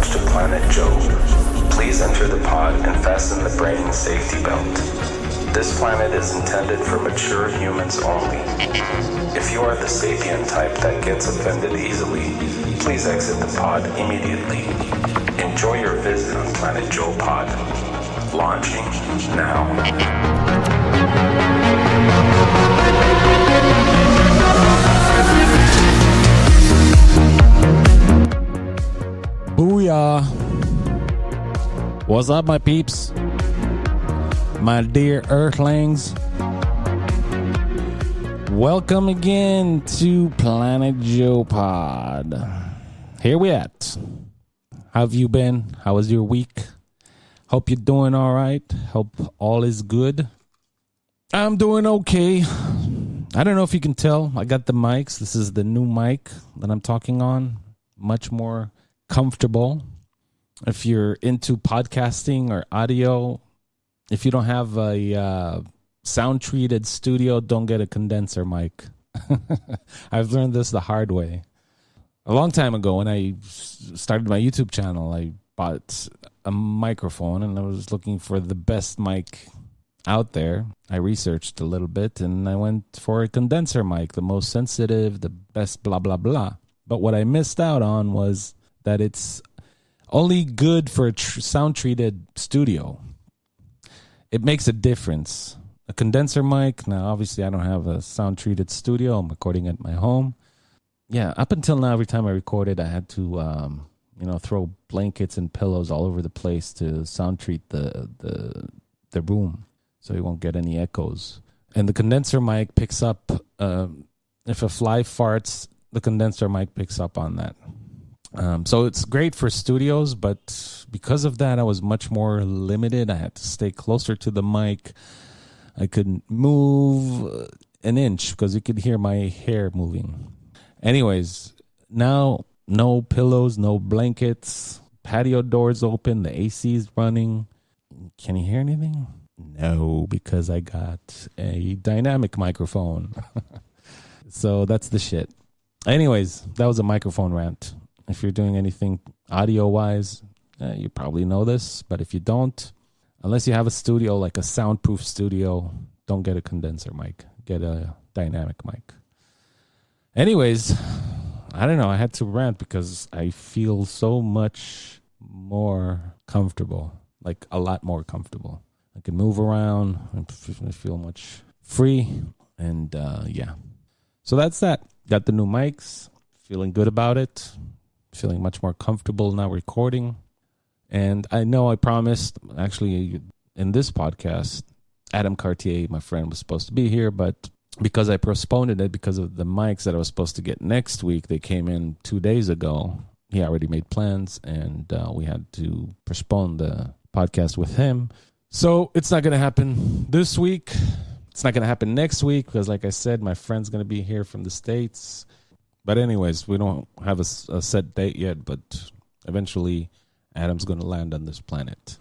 approach to Planet Joe. Please enter the pod and fasten the brain safety belt. This planet is intended for mature humans only. If you are the sapient type that gets offended easily, please exit the pod immediately. Enjoy your visit on Planet Joe Pod. Launching now. Booyah! What's up, my peeps? My dear Earthlings? Welcome again to Planet Joe Pod. Here we at. How have you been? How was your week? Hope you're doing all right. Hope all is good. I'm doing okay. I don't know if you can tell. I got the mics. This is the new mic that I'm talking on. Much more comfortable. If you're into podcasting or audio, if you don't have a sound treated studio, don't get a condenser mic. I've learned this the hard way. A long time ago when I started my YouTube channel, I bought a microphone and I was looking for the best mic out there. I researched a little bit and I went for a condenser mic, the most sensitive, the best blah, blah, blah. But what I missed out on was that it's only good for a sound-treated studio. It makes a difference. A condenser mic, now obviously I don't have a sound-treated studio. I'm recording at my home. Yeah, up until now, every time I recorded, I had to, throw blankets and pillows all over the place to sound-treat the room so you won't get any echoes. And the condenser mic picks up, if a fly farts, the condenser mic picks up on that. So it's great for studios, but because of that, I was much more limited. I had to stay closer to the mic. I couldn't move an inch because you could hear my hair moving. Anyways, now no pillows, no blankets, patio doors open, the AC is running. Can you hear anything? No, because I got a dynamic microphone. So that's the shit. Anyways, that was a microphone rant. If you're doing anything audio-wise, you probably know this. But if you don't, unless you have a studio, like a soundproof studio, don't get a condenser mic. Get a dynamic mic. Anyways, I don't know. I had to rant because I feel so much more comfortable. Like a lot more comfortable. I can move around. I feel much free. And yeah. So that's that. Got the new mics. Feeling good about it. Feeling much more comfortable now recording. And I know I promised, actually, in this podcast, Adam Cartier, my friend, was supposed to be here, but because I postponed it because of the mics that I was supposed to get next week, they came in 2 days ago. He already made plans, and we had to postpone the podcast with him. So it's not going to happen this week. It's not going to happen next week because, like I said, my friend's going to be here from the States. But anyways, we don't have a set date yet, but eventually Adam's going to land on this planet.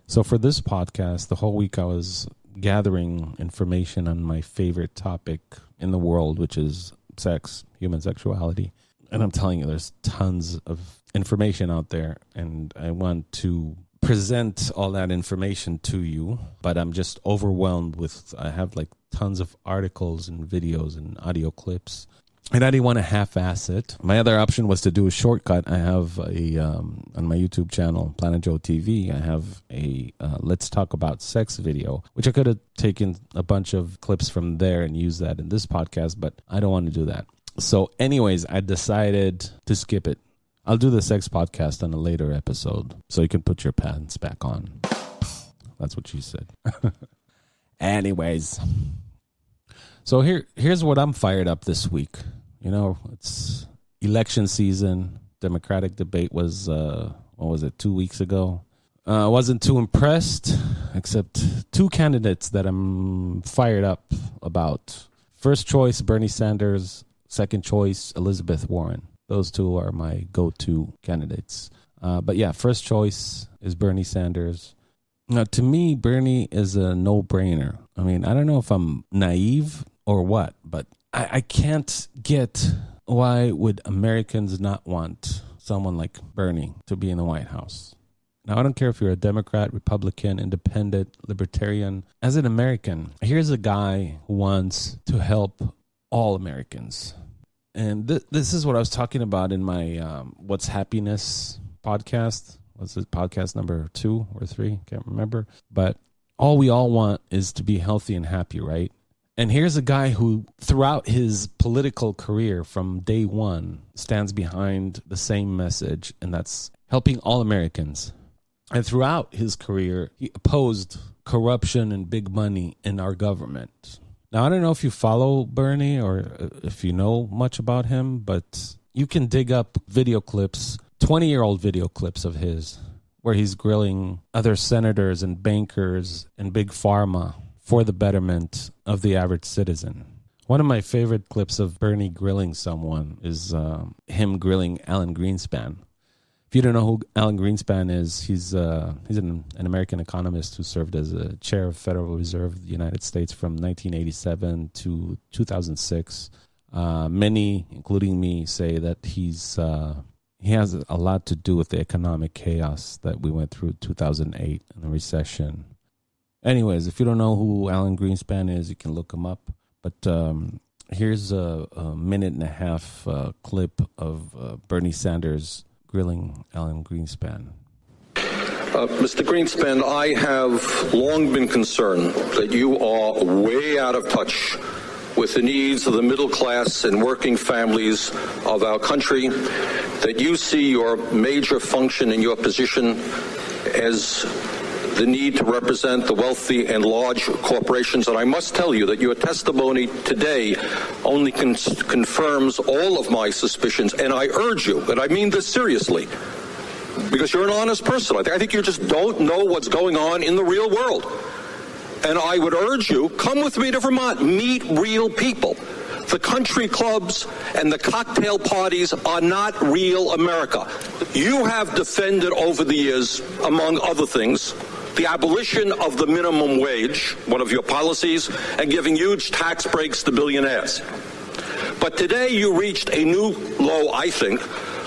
So for this podcast, the whole week I was gathering information on my favorite topic in the world, which is sex, human sexuality. And I'm telling you, there's tons of information out there, and I want to present all that information to you, but I'm just overwhelmed with, I have like tons of articles and videos and audio clips. And I didn't want to half-ass it. My other option was to do a shortcut. I have on my YouTube channel, Planet Joe TV, I have a Let's Talk About Sex video, which I could have taken a bunch of clips from there and used that in this podcast, but I don't want to do that. So anyways, I decided to skip it. I'll do the sex podcast on a later episode, so you can put your pants back on. That's what she said. Anyways. So here's what I'm fired up this week. You know, it's election season. Democratic debate was, 2 weeks ago? I wasn't too impressed, except two candidates that I'm fired up about. First choice, Bernie Sanders. Second choice, Elizabeth Warren. Those two are my go-to candidates. But yeah, first choice is Bernie Sanders. Now, to me, Bernie is a no-brainer. I mean, I don't know if I'm naive or what, but I can't get why would Americans not want someone like Bernie to be in the White House. Now, I don't care if you're a Democrat, Republican, Independent, Libertarian. As an American, here's a guy who wants to help all Americans. And this is what I was talking about in my What's Happiness podcast. Was it podcast number 2 or 3? Can't remember. But all we all want is to be healthy and happy, right? And here's a guy who, throughout his political career from day one, stands behind the same message, and that's helping all Americans. And throughout his career, he opposed corruption and big money in our government. Now, I don't know if you follow Bernie or if you know much about him, but you can dig up video clips, 20-year-old video clips of his, where he's grilling other senators and bankers and big pharma for the betterment of the average citizen. One of my favorite clips of Bernie grilling someone is him grilling Alan Greenspan. If you don't know who Alan Greenspan is, he's an American economist who served as a chair of Federal Reserve of the United States from 1987 to 2006. Many, including me, say that he has a lot to do with the economic chaos that we went through 2008 and the recession. Anyways, if you don't know who Alan Greenspan is, you can look him up. But here's a minute and a half clip of Bernie Sanders grilling Alan Greenspan. Mr. Greenspan, I have long been concerned that you are way out of touch with the needs of the middle class and working families of our country, that you see your major function in your position as the need to represent the wealthy and large corporations. And I must tell you that your testimony today only confirms all of my suspicions. And I urge you, and I mean this seriously, because you're an honest person. I think you just don't know what's going on in the real world. And I would urge you, come with me to Vermont, meet real people. The country clubs and the cocktail parties are not real America. You have defended over the years, among other things, the abolition of the minimum wage, one of your policies, and giving huge tax breaks to billionaires. But today you reached a new low, I think,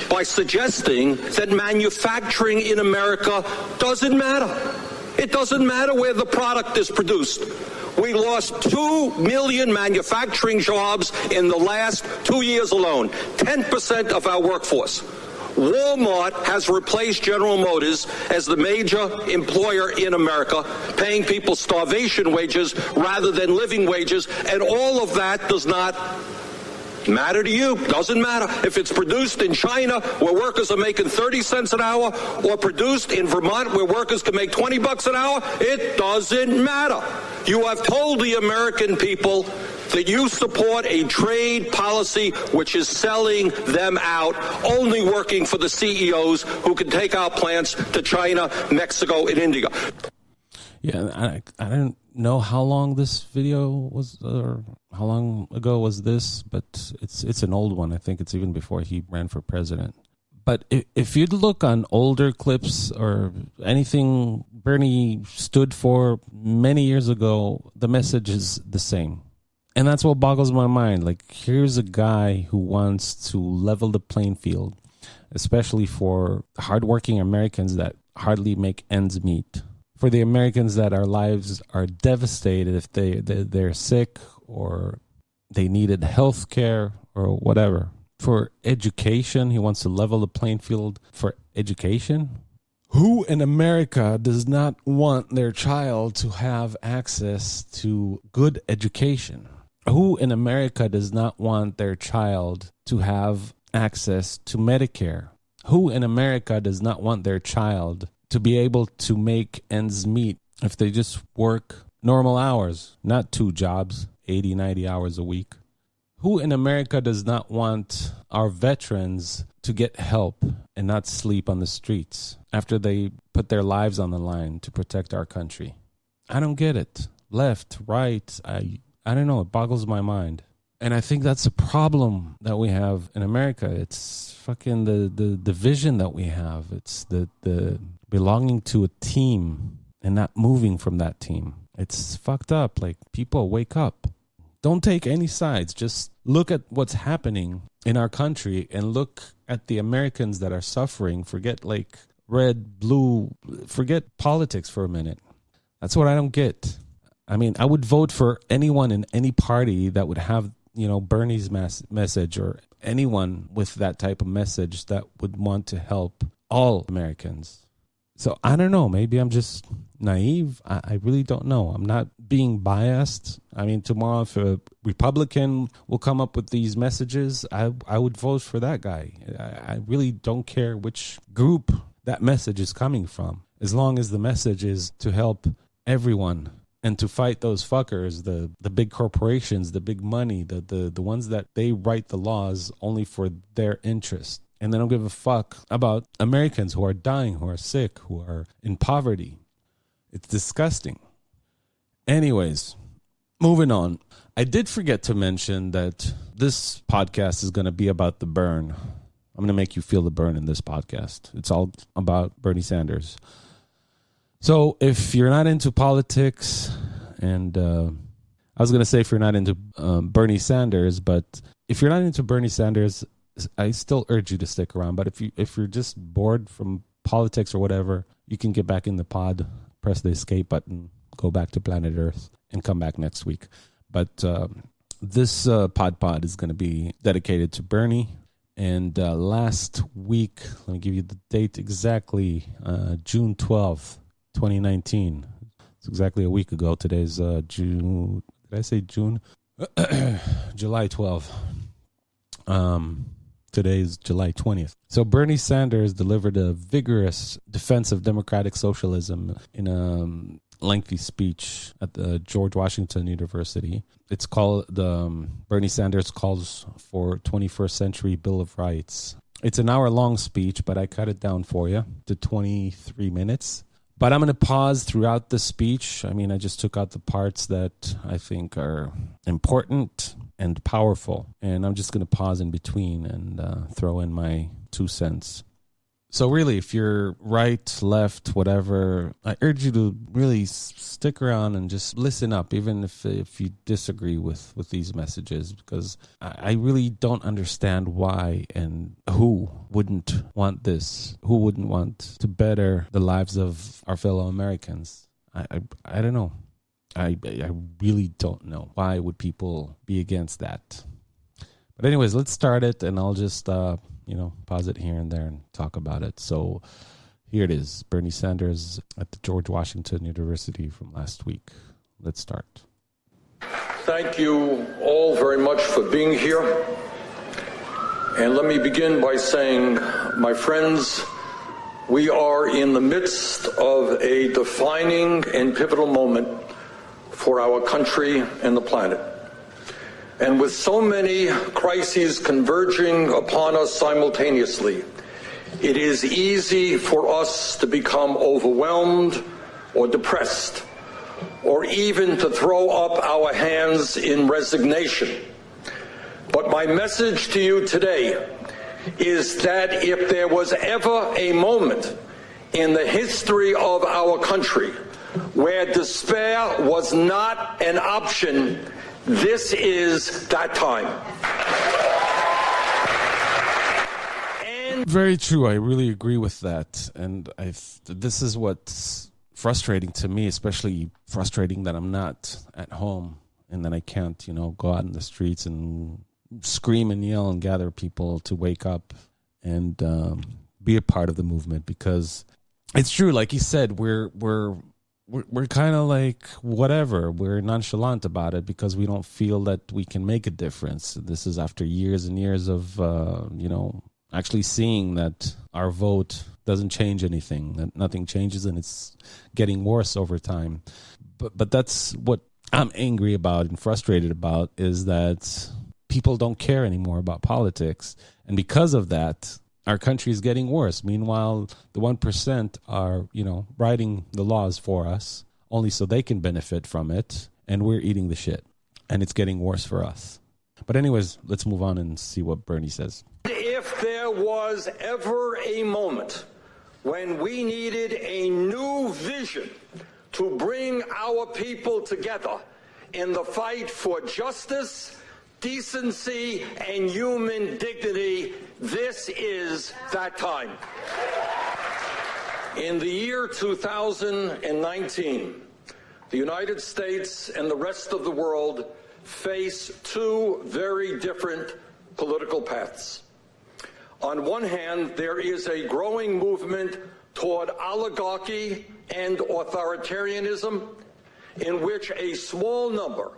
by suggesting that manufacturing in America doesn't matter. It doesn't matter where the product is produced. We lost 2 million manufacturing jobs in the last 2 years alone, 10% of our workforce. Walmart has replaced General Motors as the major employer in America, paying people starvation wages rather than living wages, and all of that does not matter to you. Doesn't matter if it's produced in China where workers are making 30 cents an hour or produced in Vermont where workers can make $20 an hour. It doesn't matter. You have told the American people that you support a trade policy which is selling them out, only working for the CEOs who can take our plants to China, Mexico, and India. Yeah, I don't know how long this video was, or how long ago was this, but it's an old one. I think it's even before he ran for president. But if you'd look on older clips or anything Bernie stood for many years ago, the message is the same. And that's what boggles my mind. Like, here's a guy who wants to level the playing field, especially for hardworking Americans that hardly make ends meet. For the Americans that our lives are devastated if they're sick or they needed health care or whatever. For education, he wants to level the playing field for education. Who in America does not want their child to have access to good education? Who in America does not want their child to have access to Medicare? Who in America does not want their child to be able to make ends meet if they just work normal hours, not 2 jobs, 80, 90 hours a week? Who in America does not want our veterans to get help and not sleep on the streets after they put their lives on the line to protect our country? I don't get it. Left, right, I don't know. It boggles my mind. And I think that's a problem that we have in America. It's fucking the division that we have. It's the belonging to a team and not moving from that team. It's fucked up. Like, people, wake up. Don't take any sides. Just look at what's happening in our country and look at the Americans that are suffering. Forget like red, blue, forget politics for a minute. That's what I don't get. I mean, I would vote for anyone in any party that would have, Bernie's message, or anyone with that type of message that would want to help all Americans. So I don't know. Maybe I'm just naive. I really don't know. I'm not being biased. I mean, tomorrow if a Republican will come up with these messages, I would vote for that guy. I really don't care which group that message is coming from, as long as the message is to help everyone and to fight those fuckers, the big corporations, the big money, the ones that they write the laws only for their interest. And they don't give a fuck about Americans who are dying, who are sick, who are in poverty. It's disgusting. Anyways, moving on. I did forget to mention that this podcast is going to be about the Bern. I'm going to make you feel the Bern in this podcast. It's all about Bernie Sanders. So if you're not into politics, and I was going to say if you're not into Bernie Sanders, but if you're not into Bernie Sanders, I still urge you to stick around. But if you're just bored from politics or whatever, you can get back in the pod, press the escape button, go back to planet Earth, and come back next week. But this pod is going to be dedicated to Bernie. And last week, let me give you the date exactly, June 12th, 2019. It's exactly a week ago. Today's June. Did I say June? July 12th. Today's July 20th. So Bernie Sanders delivered a vigorous defense of democratic socialism in a lengthy speech at the George Washington University. It's called Bernie Sanders Calls for 21st Century Bill of Rights. It's an hour-long speech, but I cut it down for you to 23 minutes. But I'm going to pause throughout the speech. I mean, I just took out the parts that I think are important and powerful. And I'm just going to pause in between and throw in my 2 cents. So really, if you're right, left, whatever, I urge you to really stick around and just listen up, even if you disagree with these messages, because I really don't understand why and who wouldn't want this, who wouldn't want to better the lives of our fellow Americans. I don't know. I really don't know. Why would people be against that? But anyways, let's start it, and I'll just pause it here and there and talk about it. So here it is, Bernie Sanders at the George Washington University from last week. Let's start. Thank you all very much for being here. And let me begin by saying, my friends, we are in the midst of a defining and pivotal moment for our country and the planet. And with so many crises converging upon us simultaneously, it is easy for us to become overwhelmed or depressed, or even to throw up our hands in resignation. But my message to you today is that if there was ever a moment in the history of our country where despair was not an option, this is that time. Very true. I really agree with that. And this is what's frustrating to me, especially frustrating that I'm not at home and that I can't, go out in the streets and scream and yell and gather people to wake up and be a part of the movement. Because it's true, like you said, we're kind of like whatever. We're nonchalant about it because we don't feel that we can make a difference. This is after years and years of, actually seeing that our vote doesn't change anything, that nothing changes, and it's getting worse over time. But that's what I'm angry about and frustrated about, is that people don't care anymore about politics. And because of that, our country is getting worse. Meanwhile, the 1% are, writing the laws for us only so they can benefit from it. And we're eating the shit. And it's getting worse for us. But anyways, let's move on and see what Bernie says. If there was ever a moment when we needed a new vision to bring our people together in the fight for justice, decency, and human dignity. This is that time. In the year 2019, the United States and the rest of the world face two very different political paths. On one hand, there is a growing movement toward oligarchy and authoritarianism, in which a small number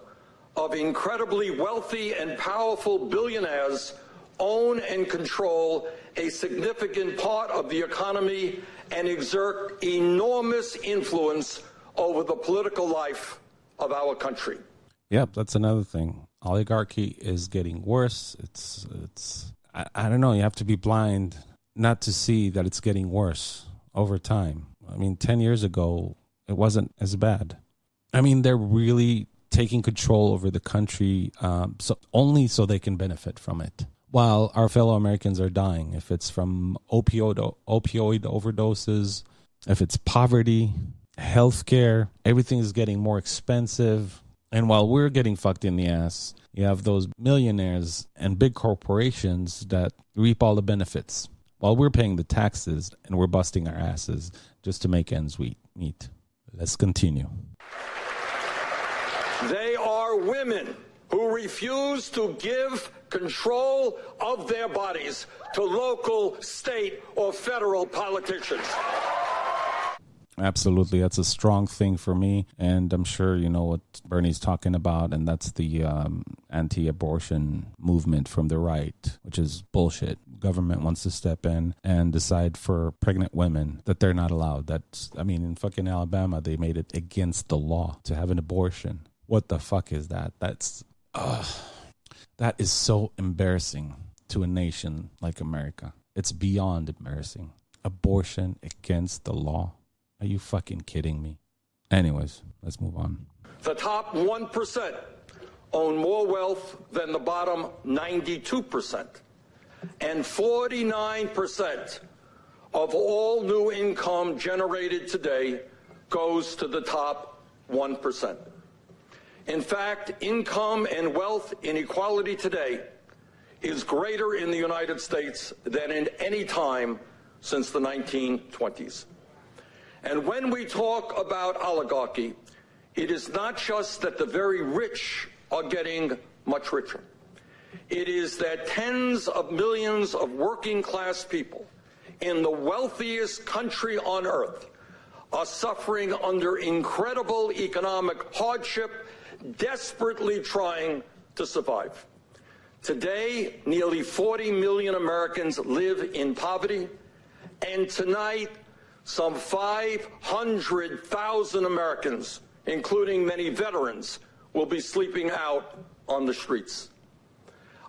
of incredibly wealthy and powerful billionaires own and control a significant part of the economy and exert enormous influence over the political life of our country. Yep, that's another thing. Oligarchy is getting worse. I don't know, you have to be blind not to see that it's getting worse over time. I mean, 10 years ago, it wasn't as bad. I mean, they're really taking control over the country only so they can benefit from it, while our fellow Americans are dying. If it's from opioid overdoses, if it's poverty, healthcare, everything is getting more expensive. And while we're getting fucked in the ass, you have those millionaires and big corporations that reap all the benefits, while we're paying the taxes and we're busting our asses just to make ends meet. Let's continue. They are women who refuse to give control of their bodies to local, state, or federal politicians. Absolutely. That's a strong thing for me. And I'm sure you know what Bernie's talking about. And that's the anti-abortion movement from the right, which is bullshit. Government wants to step in and decide for pregnant women that they're not allowed. In fucking Alabama, they made it against the law to have an abortion. What the fuck is that? That is so embarrassing to a nation like America. It's beyond embarrassing. Abortion against the law. Are you fucking kidding me? Anyways, let's move on. The top 1% own more wealth than the bottom 92%. And 49% of all new income generated today goes to the top 1%. In fact, income and wealth inequality today is greater in the United States than in any time since the 1920s. And when we talk about oligarchy, it is not just that the very rich are getting much richer. It is that tens of millions of working class people in the wealthiest country on earth are suffering under incredible economic hardship, desperately trying to survive. Today, nearly 40 million Americans live in poverty, and tonight, some 500,000 Americans, including many veterans, will be sleeping out on the streets.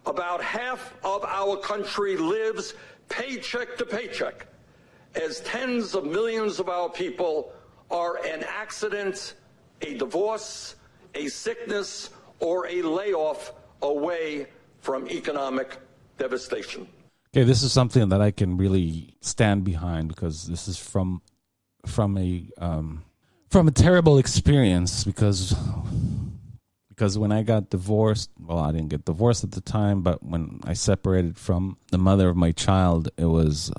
About half of our country lives paycheck to paycheck, as tens of millions of our people are an accident, a divorce, a sickness, or a layoff away from economic devastation. Okay, this is something that I can really stand behind because this is from a terrible experience. Because when I got divorced, well, I didn't get divorced at the time, but when I separated from the mother of my child, it wasn't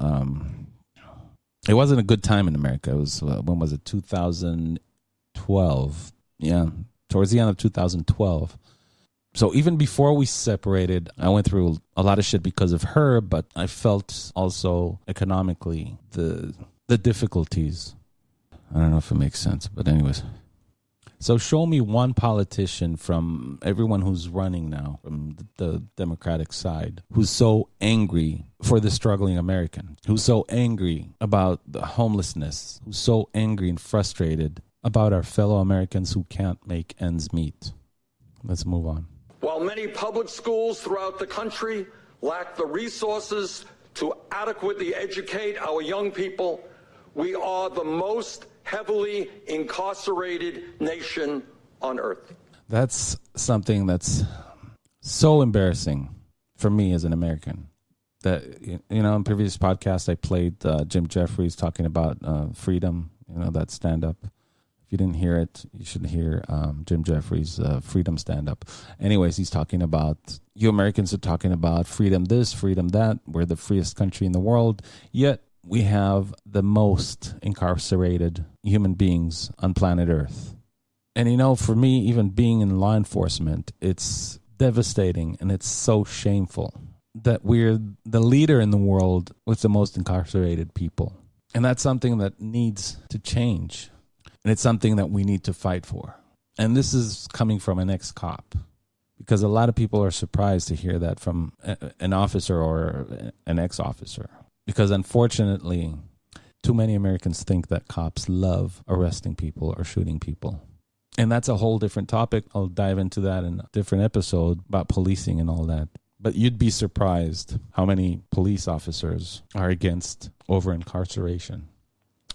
a good time in America. It was when was it? 2012. Yeah, towards the end of 2012. So even before we separated, I went through a lot of shit because of her, but I felt also economically the difficulties. I don't know if it makes sense, but anyways. So show me one politician from everyone who's running now, from the Democratic side, who's so angry for the struggling American, who's so angry about the homelessness, who's so angry and frustrated about our fellow Americans who can't make ends meet. Let's move on. While many public schools throughout the country lack the resources to adequately educate our young people, we are the most heavily incarcerated nation on earth. That's something that's so embarrassing for me as an American. That, in previous podcasts, I played Jim Jeffries talking about freedom, that stand-up. If you didn't hear it, you should hear Jim Jeffries' freedom stand-up. Anyways, he's talking about, you Americans are talking about freedom this, freedom that. We're the freest country in the world. Yet we have the most incarcerated human beings on planet Earth. And you know, for me, even being in law enforcement, it's devastating and it's so shameful that we're the leader in the world with the most incarcerated people. And that's something that needs to change. And it's something that we need to fight for. And this is coming from an ex-cop, because a lot of people are surprised to hear that from an officer or an ex-officer. Because unfortunately, too many Americans think that cops love arresting people or shooting people. And that's a whole different topic. I'll dive into that in a different episode about policing and all that. But you'd be surprised how many police officers are against over-incarceration.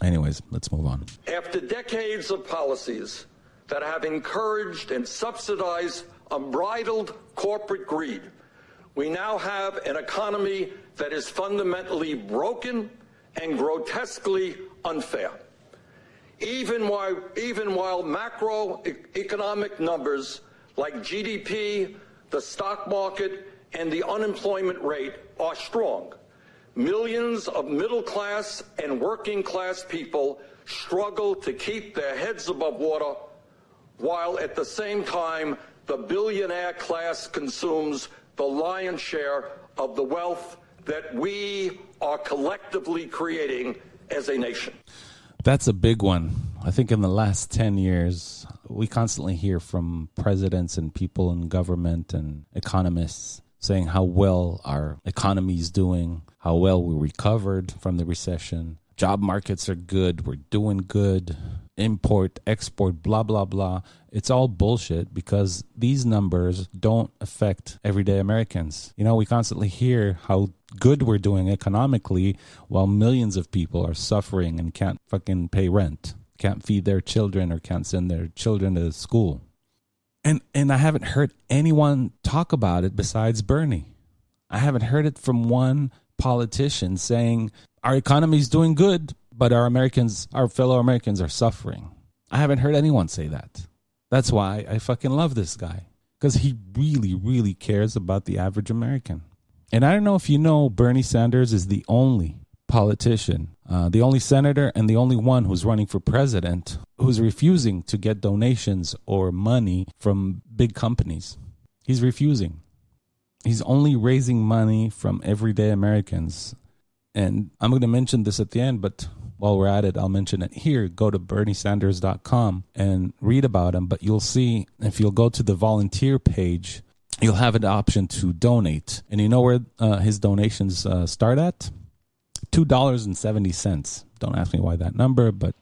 Anyways, let's move on. After decades of policies that have encouraged and subsidized unbridled corporate greed, we now have an economy that is fundamentally broken and grotesquely unfair. Even while macroeconomic numbers like GDP, the stock market, and the unemployment rate are strong, millions of middle-class and working-class people struggle to keep their heads above water, while at the same time, the billionaire class consumes the lion's share of the wealth that we are collectively creating as a nation. That's a big one. I think in the last 10 years, we constantly hear from presidents and people in government and economists saying how well our economy is doing, how well we recovered from the recession. Job markets are good. We're doing good. Import, export, blah, blah, blah. It's all bullshit because these numbers don't affect everyday Americans. You know, we constantly hear how good we're doing economically while millions of people are suffering and can't fucking pay rent, can't feed their children or can't send their children to school. And I haven't heard anyone talk about it besides Bernie. I haven't heard it from one politician saying our economy is doing good, but our fellow Americans are suffering. I haven't heard anyone say that. That's why I fucking love this guy, because he really, really cares about the average American. And I don't know if you know, Bernie Sanders is the only politician, the only senator and the only one who's running for president who's refusing to get donations or money from big companies. He's refusing. He's only raising money from everyday Americans. And I'm going to mention this at the end, but while we're at it, I'll mention it here. Go to BernieSanders.com and read about him. But you'll see, if you'll go to the volunteer page, you'll have an option to donate. And you know where his donations start at? $2.70. Don't ask me why that number, but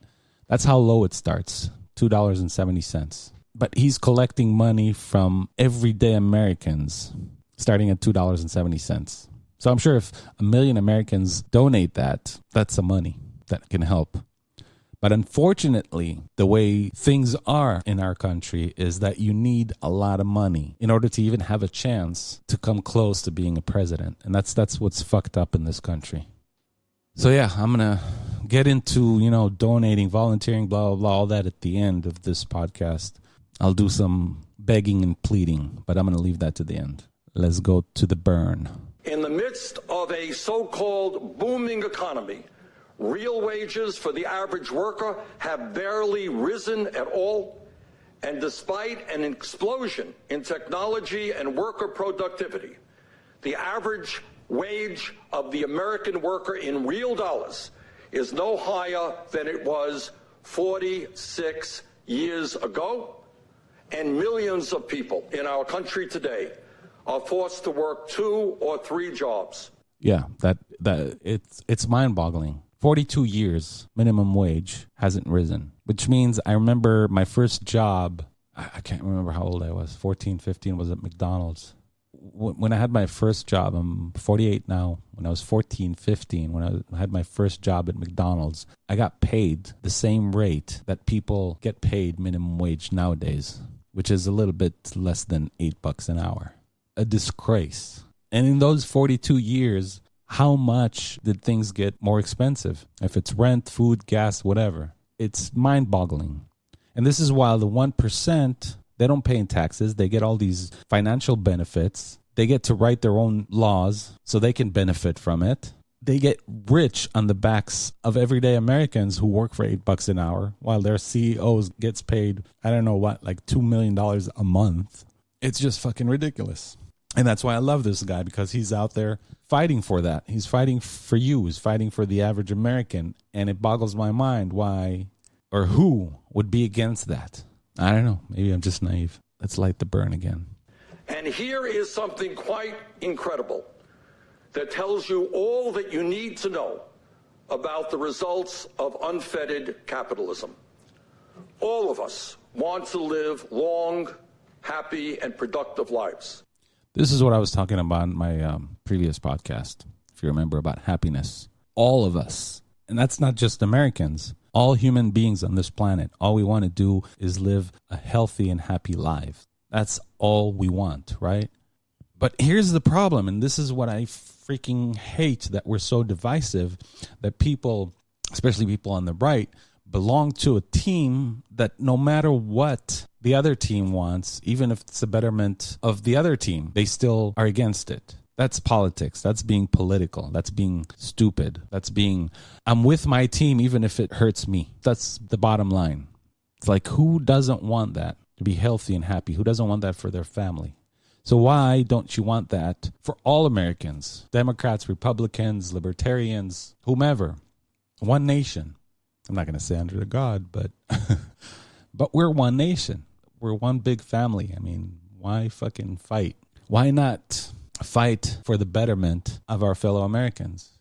that's how low it starts. $2.70. But he's collecting money from everyday Americans starting at $2.70. So I'm sure if 1 million Americans donate that, that's some money that can help. But unfortunately, the way things are in our country is that you need a lot of money in order to even have a chance to come close to being a president. And that's what's fucked up in this country. So yeah, I'm going to get into, donating, volunteering, blah, blah, blah, all that at the end of this podcast. I'll do some begging and pleading, but I'm going to leave that to the end. Let's go to the Bern. In the midst of a so-called booming economy, real wages for the average worker have barely risen at all. And despite an explosion in technology and worker productivity, the average wage of the American worker in real dollars is no higher than it was 46 years ago. And millions of people in our country today are forced to work 2 or 3 jobs. Yeah, that it's mind-boggling. 42 years minimum wage hasn't risen, which means I remember my first job. I can't remember how old I was. 14, 15 was at McDonald's. When I had my first job, I'm 48 now. When I was 14, 15, when I had my first job at McDonald's, I got paid the same rate that people get paid minimum wage nowadays, which is a little bit less than $8 an hour. A disgrace. And in those 42 years, how much did things get more expensive? If it's rent, food, gas, whatever. It's mind-boggling. And this is while the 1%, they don't pay in taxes. They get all these financial benefits. They get to write their own laws so they can benefit from it. They get rich on the backs of everyday Americans who work for $8 an hour while their CEOs gets paid, I don't know what, like $2 million a month. It's just fucking ridiculous. And that's why I love this guy, because he's out there fighting for that. He's fighting for you. He's fighting for the average American. And it boggles my mind why or who would be against that. I don't know. Maybe I'm just naive. Let's light the Bern again. And here is something quite incredible that tells you all that you need to know about the results of unfettered capitalism. All of us want to live long, happy, and productive lives. This is what I was talking about in my previous podcast, if you remember, about happiness. All of us, and that's not just Americans, all human beings on this planet, all we want to do is live a healthy and happy life. That's all we want, right? But here's the problem, and this is what I freaking hate, that we're so divisive, that people, especially people on the right, belong to a team that no matter what the other team wants, even if it's the betterment of the other team, they still are against it. That's politics. That's being political. That's being stupid. That's being, I'm with my team even if it hurts me. That's the bottom line. It's like, who doesn't want that, to be healthy and happy? Who doesn't want that for their family? So why don't you want that for all Americans? Democrats, Republicans, Libertarians, whomever. One nation. I'm not going to say under the God, but but we're one nation. We're one big family. I mean, why fucking fight? Why not fight for the betterment of our fellow Americans?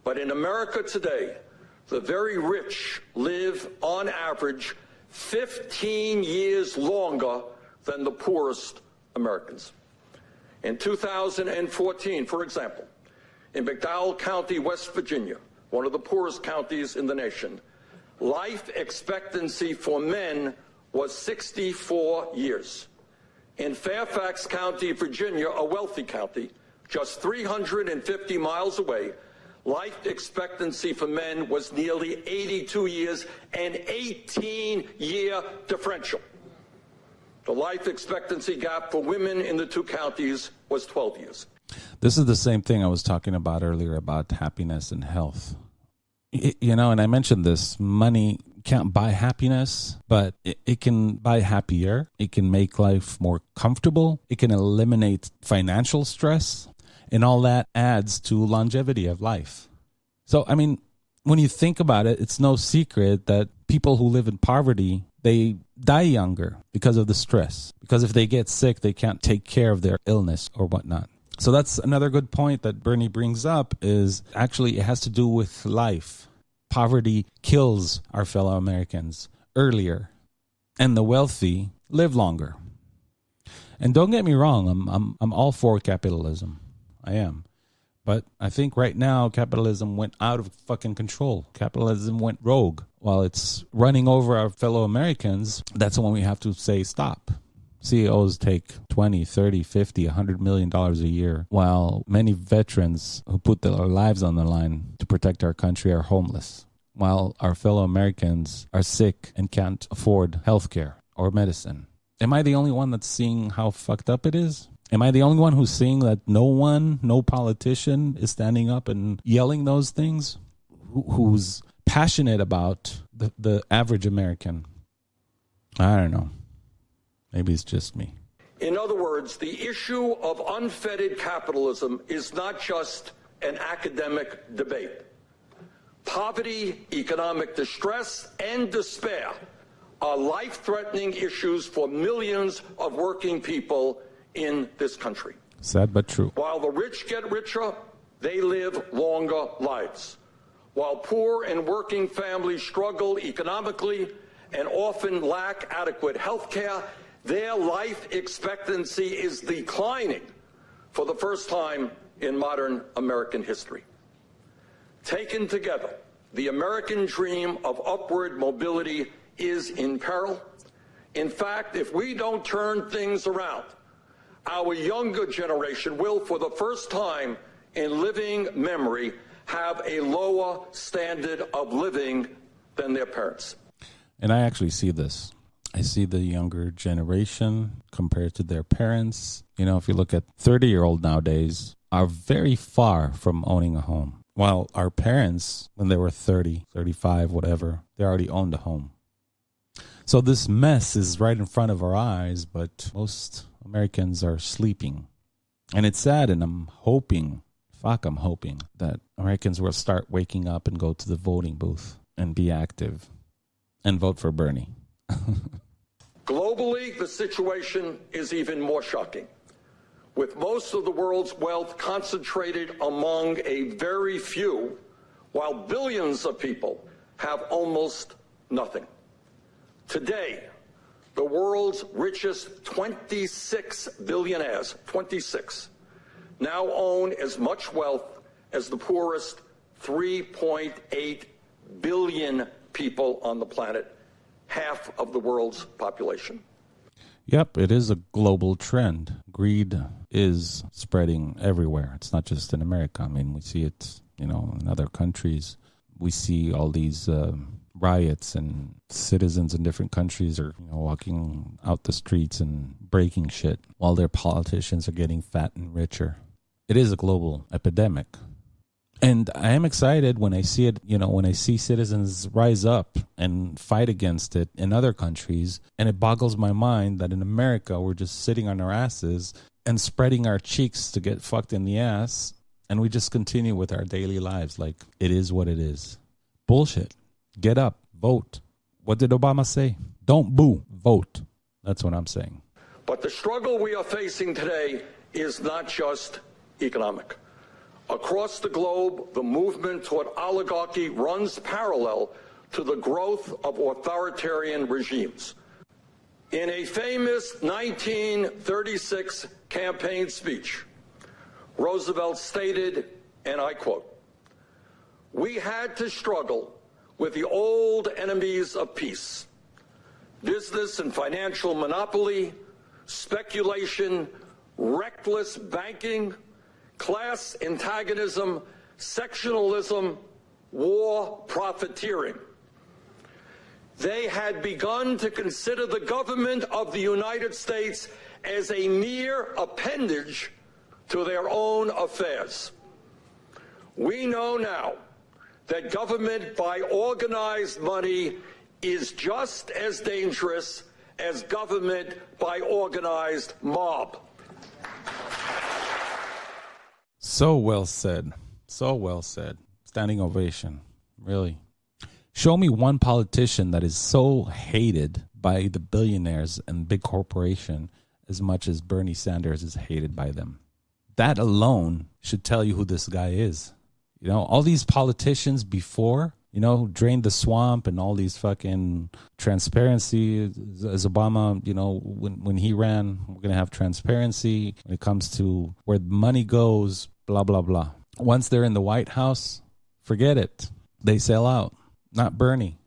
But in America today, the very rich live on average 15 years longer than the poorest Americans. In 2014, for example, in McDowell County, West Virginia, one of the poorest counties in the nation, life expectancy for men was 64 years. In Fairfax County, Virginia, a wealthy county, just 350 miles away, life expectancy for men was nearly 82 years, an 18-year differential. The life expectancy gap for women in the two counties was 12 years. This is the same thing I was talking about earlier about happiness and health. You know, and I mentioned this, money can't buy happiness, but it can buy happier. It can make life more comfortable. It can eliminate financial stress, and all that adds to longevity of life. So, I mean, when you think about it, it's no secret that people who live in poverty, they die younger because of the stress. Because if they get sick, they can't take care of their illness or whatnot. So that's another good point that Bernie brings up, is actually it has to do with life. Poverty kills our fellow Americans earlier, and the wealthy live longer. And don't get me wrong, I'm all for capitalism. I am. But I think right now capitalism went out of fucking control. Capitalism went rogue. While it's running over our fellow Americans, that's when we have to say stop. CEOs take 20, 30, 50, $100 million a year, while many veterans who put their lives on the line to protect our country are homeless, while our fellow Americans are sick and can't afford health care or medicine. Am I the only one that's seeing how fucked up it is? Am I the only one who's seeing that no politician is standing up and yelling those things? Who's passionate about the average American? I don't know. Maybe it's just me. In other words, the issue of unfettered capitalism is not just an academic debate. Poverty, economic distress, and despair are life-threatening issues for millions of working people in this country. Sad but true. While the rich get richer, they live longer lives. While poor and working families struggle economically and often lack adequate health care, their life expectancy is declining for the first time in modern American history. Taken together, the American dream of upward mobility is in peril. In fact, if we don't turn things around, our younger generation will, for the first time in living memory, have a lower standard of living than their parents. And I actually see this. I see the younger generation compared to their parents. You know, if you look at 30-year-old nowadays, are very far from owning a home. While our parents, when they were 30, 35, whatever, they already owned a home. So this mess is right in front of our eyes, but most Americans are sleeping. And it's sad, and I'm hoping that Americans will start waking up and go to the voting booth and be active and vote for Bernie. Globally, the situation is even more shocking, with most of the world's wealth concentrated among a very few, while billions of people have almost nothing. Today, the world's richest 26 billionaires, 26, now own as much wealth as the poorest 3.8 billion people on the planet, half of the world's population. Yep, it is a global trend. Greed is spreading everywhere. It's not just in America. I mean, we see it, in other countries. We see all these riots, and citizens in different countries are walking out the streets and breaking shit while their politicians are getting fat and richer. It is a global epidemic. And I am excited when I see it, when I see citizens rise up and fight against it in other countries. And it boggles my mind that in America, we're just sitting on our asses and spreading our cheeks to get fucked in the ass. And we just continue with our daily lives like it is what it is. Bullshit. Get up. Vote. What did Obama say? Don't boo. Vote. That's what I'm saying. But the struggle we are facing today is not just economic. Across the globe, the movement toward oligarchy runs parallel to the growth of authoritarian regimes. In a famous 1936 campaign speech, Roosevelt stated, and I quote, "We had to struggle with the old enemies of peace, business and financial monopoly, speculation, reckless banking, class antagonism, sectionalism, war, profiteering. They had begun to consider the government of the United States as a mere appendage to their own affairs. We know now that government by organized money is just as dangerous as government by organized mob." So well said. So well said. Standing ovation. Really. Show me one politician that is so hated by the billionaires and big corporation as much as Bernie Sanders is hated by them. That alone should tell you who this guy is. All these politicians before, drained the swamp and all these fucking transparency. As Obama, when he ran, we're going to have transparency when it comes to where money goes, blah, blah, blah. Once they're in the White House, forget it. They sell out. Not Bernie.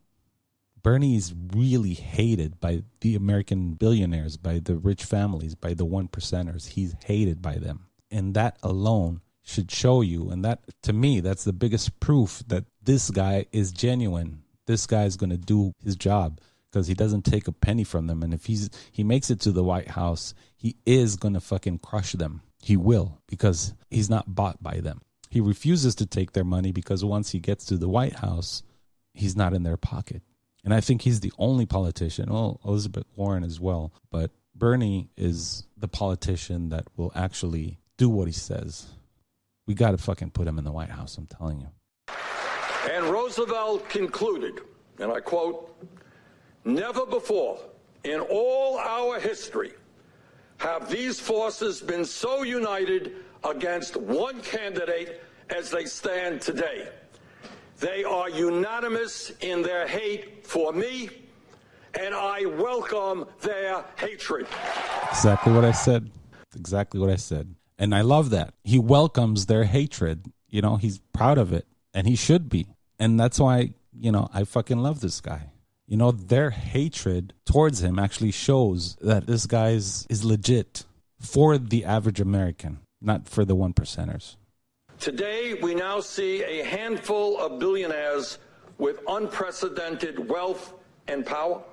Bernie is really hated by the American billionaires, by the rich families, by the one percenters. He's hated by them. And that alone should show you, and that, to me, that's the biggest proof that this guy is genuine. This guy is going to do his job because he doesn't take a penny from them. And if he makes it to the White House, he is going to fucking crush them. He will, because he's not bought by them. He refuses to take their money because once he gets to the White House, he's not in their pocket. And I think he's the only politician, well, Elizabeth Warren as well, but Bernie is the politician that will actually do what he says. We got to fucking put him in the White House, I'm telling you. And Roosevelt concluded, and I quote, "Never before in all our history have these forces been so united against one candidate as they stand today. They are unanimous in their hate for me, and I welcome their hatred." Exactly what I said. Exactly what I said. And I love that. He welcomes their hatred. He's proud of it. And he should be. And that's why, I fucking love this guy. Their hatred towards him actually shows that this guy is legit for the average American, not for the one percenters. Today, we now see a handful of billionaires with unprecedented wealth and power,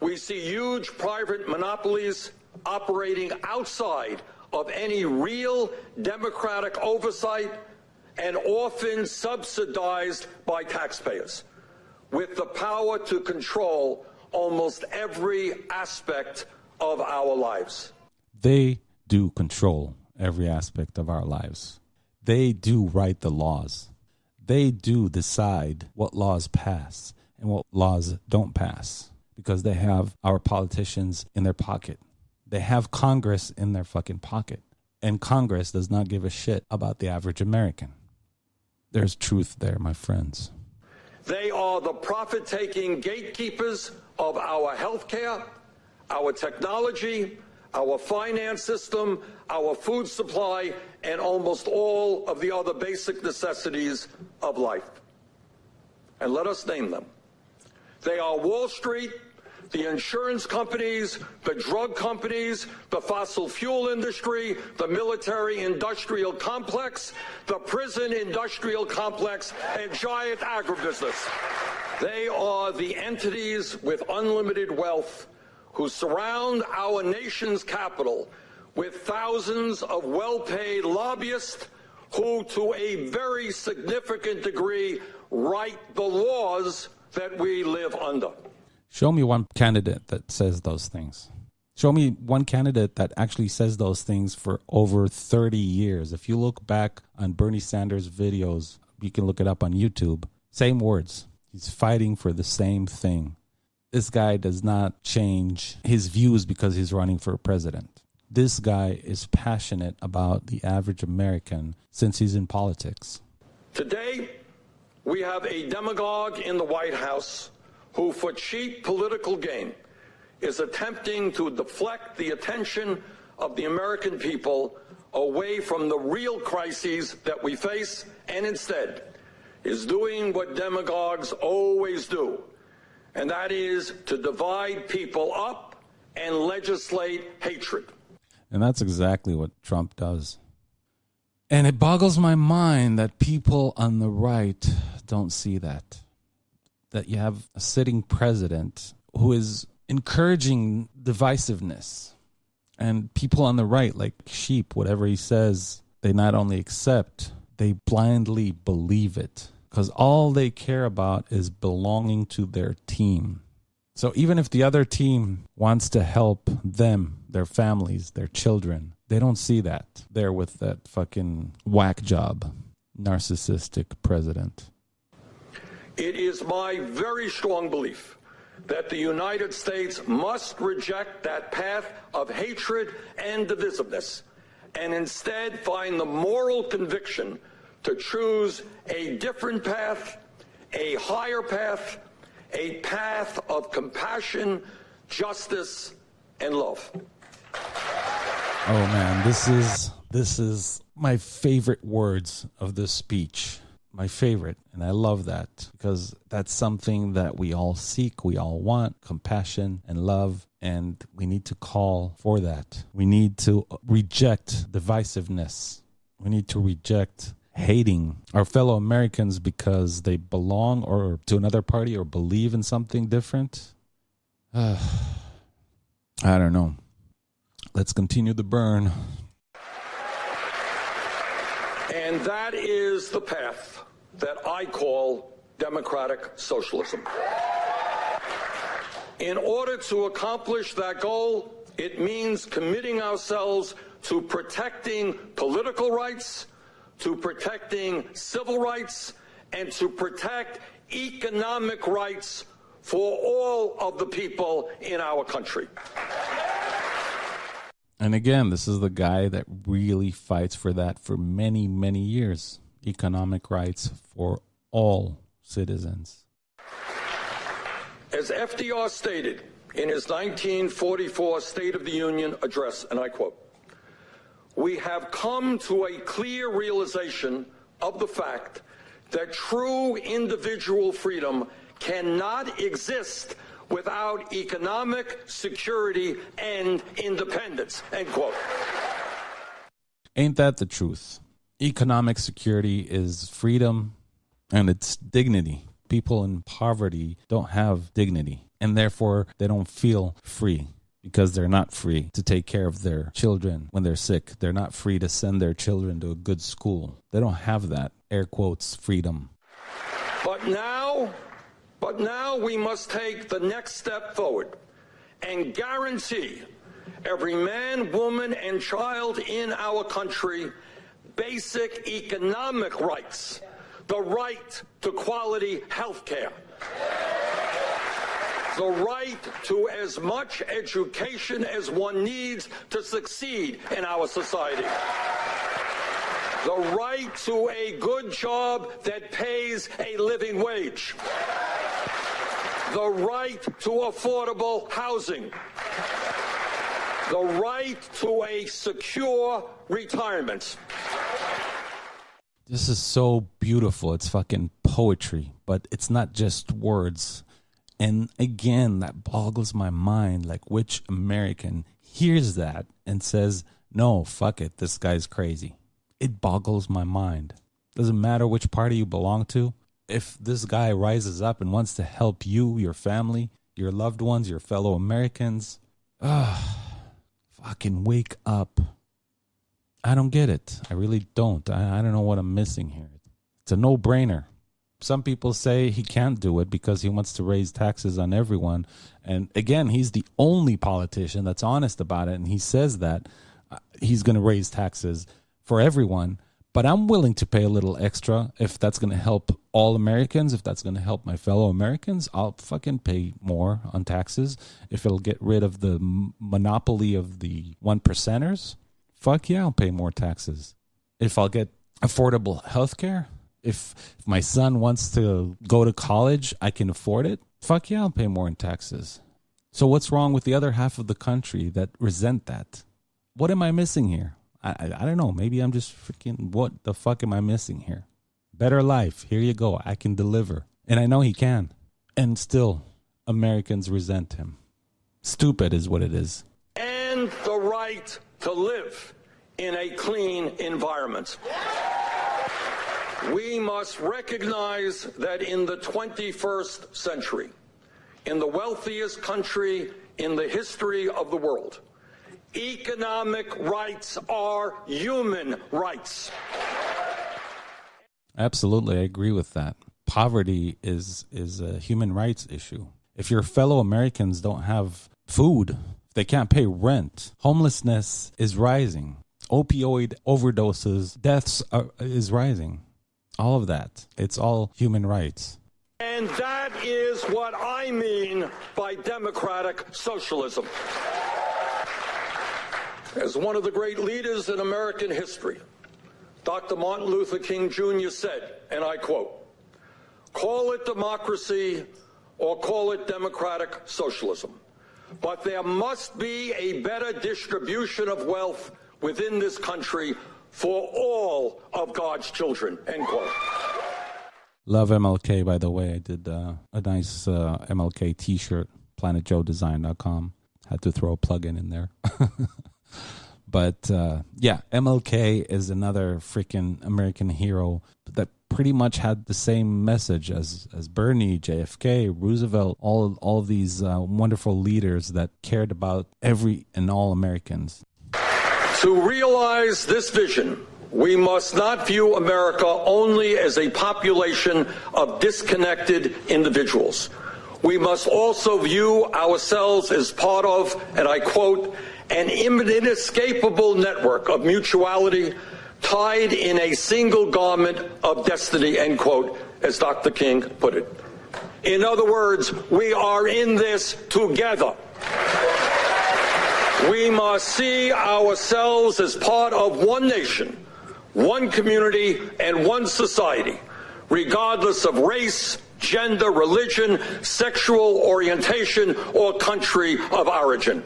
We see huge private monopolies operating outside of any real democratic oversight and often subsidized by taxpayers, with the power to control almost every aspect of our lives. They do control every aspect of our lives. They do write the laws. They do decide what laws pass and what laws don't pass, because they have our politicians in their pocket. They have Congress in their fucking pocket. And Congress does not give a shit about the average American. There's truth there, my friends. They are the profit-taking gatekeepers of our healthcare, our technology, our finance system, our food supply, and almost all of the other basic necessities of life. And let us name them. They are Wall Street, the insurance companies, the drug companies, the fossil fuel industry, the military-industrial complex, the prison-industrial complex, and giant agribusiness. They are the entities with unlimited wealth who surround our nation's capital with thousands of well-paid lobbyists who, to a very significant degree, write the laws that we live under. Show me one candidate that says those things. Show me one candidate that actually says those things for over 30 years. If you look back on Bernie Sanders' videos, you can look it up on YouTube. Same words. He's fighting for the same thing. This guy does not change his views because he's running for president. This guy is passionate about the average American since he's in politics. Today, we have a demagogue in the White House who, for cheap political gain, is attempting to deflect the attention of the American people away from the real crises that we face, and instead is doing what demagogues always do, and that is to divide people up and legislate hatred. And that's exactly what Trump does. And it boggles my mind that people on the right don't see that. That you have a sitting president who is encouraging divisiveness. And people on the right, like sheep, whatever he says, they not only accept, they blindly believe it. Because all they care about is belonging to their team. So even if the other team wants to help them, their families, their children, they don't see that. They're with that fucking whack job, narcissistic president. It is my very strong belief that the United States must reject that path of hatred and divisiveness and instead find the moral conviction to choose a different path, a higher path, a path of compassion, justice, and love. Oh man, this is my favorite words of this speech. My favorite, and I love that because that's something that we all seek, we all want, compassion and love, and we need to call for that. We need to reject divisiveness. We need to reject hating our fellow Americans because they belong or to another party or believe in something different. I don't know. Let's continue the burn. And that is the path that I call democratic socialism. In order to accomplish that goal, it means committing ourselves to protecting political rights, to protecting civil rights, and to protect economic rights for all of the people in our country. And again, this is the guy that really fights for that for many, many years. Economic rights for all citizens. As FDR stated in his 1944 State of the Union address, and I quote, "We have come to a clear realization of the fact that true individual freedom cannot exist without economic security and independence," end quote. Ain't that the truth? Economic security is freedom and it's dignity. people in poverty don't have dignity, and therefore they don't feel free because they're not free to take care of their children when they're sick. They're not free to send their children to a good school. They don't have that, air quotes, freedom. But now we must take the next step forward and guarantee every man, woman, and child in our country basic economic rights, the right to quality health care, the right to as much education as one needs to succeed in our society, the right to a good job that pays a living wage, the right to affordable housing, the right to a secure retirement. This is so beautiful. It's fucking poetry, but it's not just words. And again, that boggles my mind. Like, which American hears that and says, no, fuck it, this guy's crazy? It boggles my mind. Doesn't matter which party you belong to. If this guy rises up and wants to help you, your family, your loved ones, your fellow Americans, fucking wake up. I don't get it. I really don't. I don't know what I'm missing here. It's a no-brainer. Some people say he can't do it because he wants to raise taxes on everyone. And again, he's the only politician that's honest about it. And he says that he's going to raise taxes for everyone. But I'm willing to pay a little extra if that's going to help all Americans. If that's going to help my fellow Americans, I'll fucking pay more on taxes. If it'll get rid of the monopoly of the 1%ers, fuck yeah, I'll pay more taxes. If I'll get affordable health care, if my son wants to go to college, I can afford it, fuck yeah, I'll pay more in taxes. So what's wrong with the other half of the country that resent that? What am I missing here? I don't know. Maybe I'm just freaking, what the fuck am I missing here? Better life. Here you go. I can deliver. And I know he can. And still, Americans resent him. Stupid is what it is. And the right to live in a clean environment. We must recognize that in the 21st century, in the wealthiest country in the history of the world, economic rights are human rights. Absolutely, I agree with that. Poverty is a human rights issue. If your fellow Americans don't have food, they can't pay rent, homelessness is rising, opioid overdoses, deaths is rising. All of that. It's all human rights. And that is what I mean by democratic socialism. As one of the great leaders in American history, Dr. Martin Luther King Jr. said, and I quote, "Call it democracy or call it democratic socialism, but there must be a better distribution of wealth within this country for all of God's children," end quote. Love MLK, by the way. I did a nice MLK t-shirt, planetjoedesign.com. Had to throw a plug-in in there. But yeah, MLK is another freaking American hero that pretty much had the same message as Bernie, JFK, Roosevelt, all of these wonderful leaders that cared about every and all Americans. To realize this vision, we must not view America only as a population of disconnected individuals. We must also view ourselves as part of, and I quote, "an inescapable network of mutuality tied in a single garment of destiny," end quote, as Dr. King put it. In other words, we are in this together. We must see ourselves as part of one nation, one community, and one society, regardless of race, gender, religion, sexual orientation, or country of origin.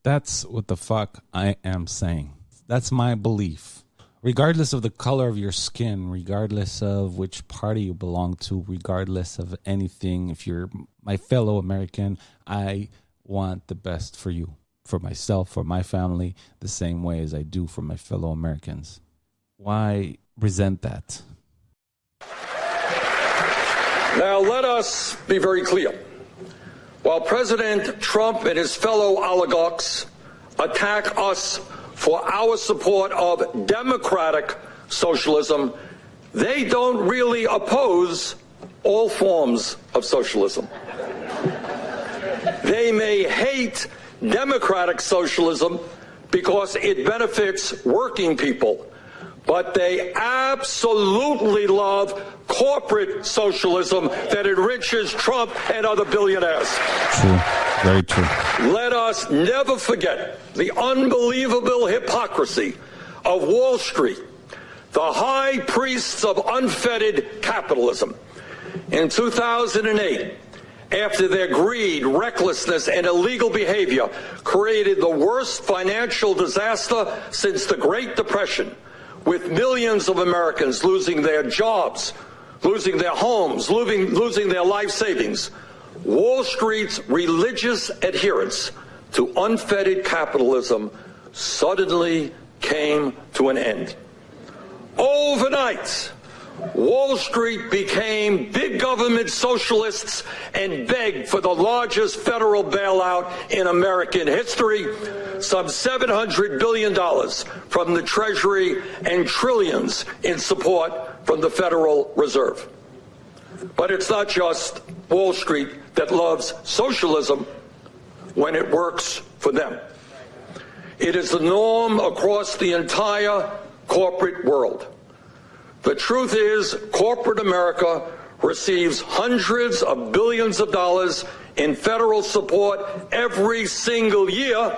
That's what the fuck I am saying. That's my belief. Regardless of the color of your skin, regardless of which party you belong to, regardless of anything, if you're my fellow American, I want the best for you, for myself, for my family, the same way as I do for my fellow Americans. Why resent that? Now, let us be very clear. While President Trump and his fellow oligarchs attack us for our support of democratic socialism, they don't really oppose all forms of socialism. They may hate democratic socialism because it benefits working people, but they absolutely love corporate socialism that enriches Trump and other billionaires. True. Very true. Let us never forget the unbelievable hypocrisy of Wall Street, the high priests of unfettered capitalism. In 2008, after their greed, recklessness, and illegal behavior created the worst financial disaster since the Great Depression, with millions of Americans losing their jobs, losing their homes, losing their life savings, Wall Street's religious adherence to unfettered capitalism suddenly came to an end. Overnight, Wall Street became big government socialists and begged for the largest federal bailout in American history, some $700 billion from the Treasury and trillions in support from the Federal Reserve. But it's not just Wall Street that loves socialism when it works for them. It is the norm across the entire corporate world. The truth is, corporate America receives hundreds of billions of dollars in federal support every single year,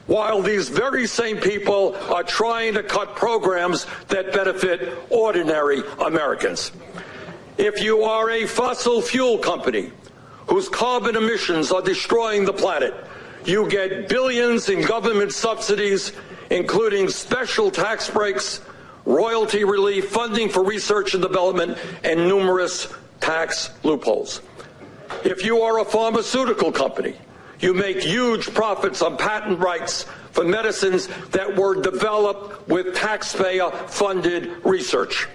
while these very same people are trying to cut programs that benefit ordinary Americans. If you are a fossil fuel company whose carbon emissions are destroying the planet, you get billions in government subsidies, including special tax breaks, royalty relief, funding for research and development, and numerous tax loopholes. If you are a pharmaceutical company, you make huge profits on patent rights for medicines that were developed with taxpayer-funded research.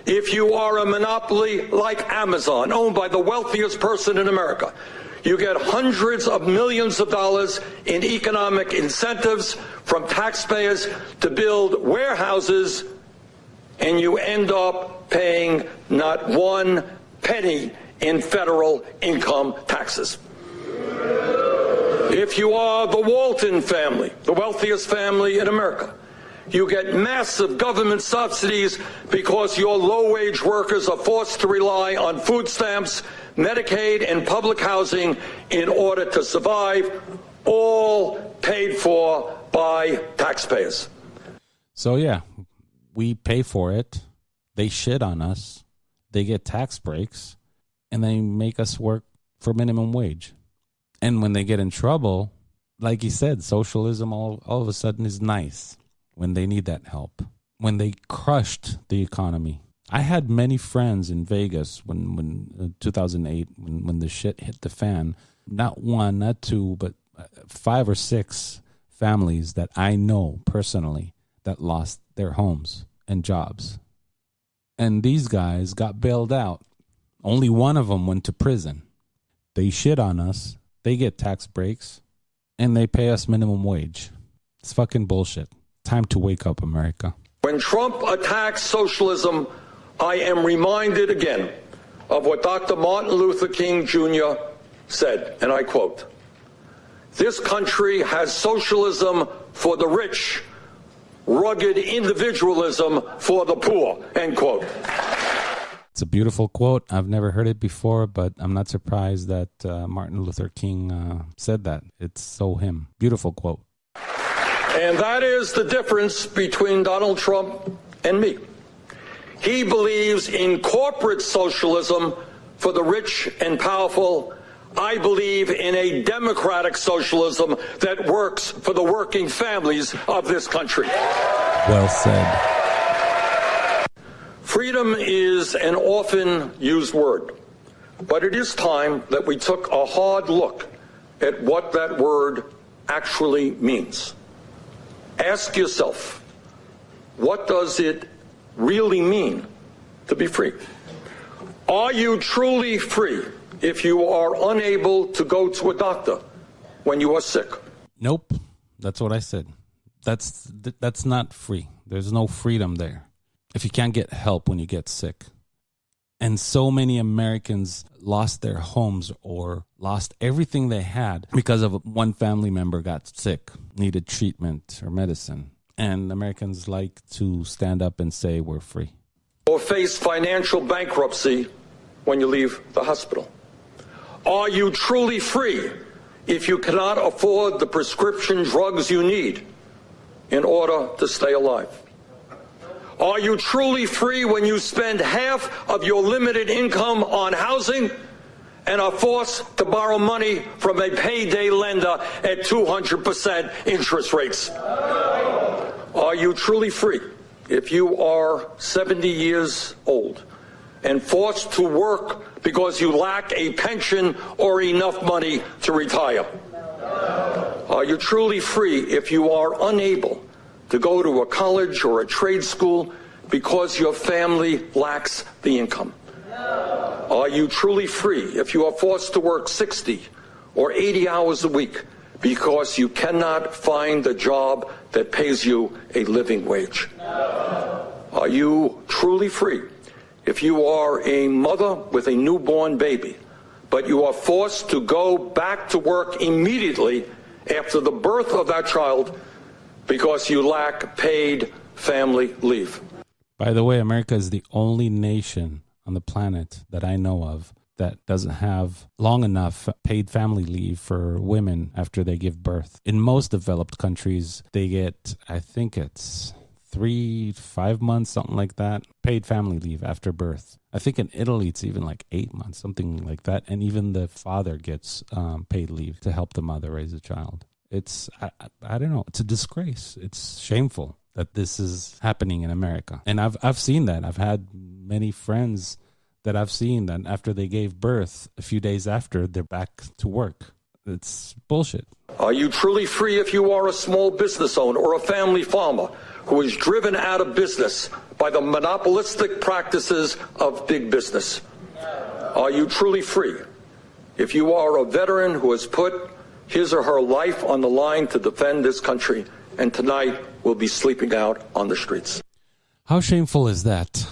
If you are a monopoly like Amazon, owned by the wealthiest person in America, you get hundreds of millions of dollars in economic incentives from taxpayers to build warehouses, and you end up paying not one penny in federal income taxes. If you are the Walton family, the wealthiest family in America, you get massive government subsidies because your low-wage workers are forced to rely on food stamps, Medicaid, and public housing in order to survive, all paid for by taxpayers. So, yeah, we pay for it. They shit on us. They get tax breaks, and they make us work for minimum wage. And when they get in trouble, like you said, socialism all of a sudden is nice when they need that help. When they crushed the economy. I had many friends in Vegas when 2008, when the shit hit the fan. Not one, not two, but 5 or 6 families that I know personally that lost their homes and jobs. And these guys got bailed out. Only one of them went to prison. They shit on us. They get tax breaks. And they pay us minimum wage. It's fucking bullshit. Time to wake up, America. When Trump attacks socialism, I am reminded again of what Dr. Martin Luther King Jr. said, and I quote, "This country has socialism for the rich, rugged individualism for the poor," end quote. It's a beautiful quote. I've never heard it before, but I'm not surprised that Martin Luther King said that. It's so him. Beautiful quote. And that is the difference between Donald Trump and me. He believes in corporate socialism for the rich and powerful. I believe in a democratic socialism that works for the working families of this country. Well said. Freedom is an often used word, but it is time that we took a hard look at what that word actually means. Ask yourself, what does it really mean to be free? Are you truly free if you are unable to go to a doctor when you are sick? Nope. That's what I said. That's not free. There's no freedom there if you can't get help when you get sick. And so many Americans lost their homes or lost everything they had because of one family member got sick, needed treatment or medicine. And Americans like to stand up and say we're free. Or face financial bankruptcy when you leave the hospital? Are you truly free if you cannot afford the prescription drugs you need in order to stay alive? Are you truly free when you spend half of your limited income on housing and are forced to borrow money from a payday lender at 200% interest rates? Are you truly free if you are 70 years old and forced to work because you lack a pension or enough money to retire? Are you truly free if you are unable to go to a college or a trade school because your family lacks the income? Are you truly free if you are forced to work 60 or 80 hours a week because you cannot find a job that pays you a living wage? Are you truly free if you are a mother with a newborn baby, but you are forced to go back to work immediately after the birth of that child because you lack paid family leave? By the way, America is the only nation on the planet that I know of that doesn't have long enough paid family leave for women after they give birth. In most developed countries, they get, I think it's 3 to 5 months, something like that, paid family leave after birth. I think in Italy, it's even like 8 months, something like that. And even the father gets paid leave to help the mother raise a child. It's, I don't know, it's a disgrace. It's shameful that this is happening in America. And I've seen that. I've had many friends that I've seen that after they gave birth, a few days after, they're back to work. It's bullshit. Are you truly free if you are a small business owner or a family farmer who is driven out of business by the monopolistic practices of big business? Are you truly free if you are a veteran who has put his or her life on the line to defend this country and tonight will be sleeping out on the streets? How shameful is that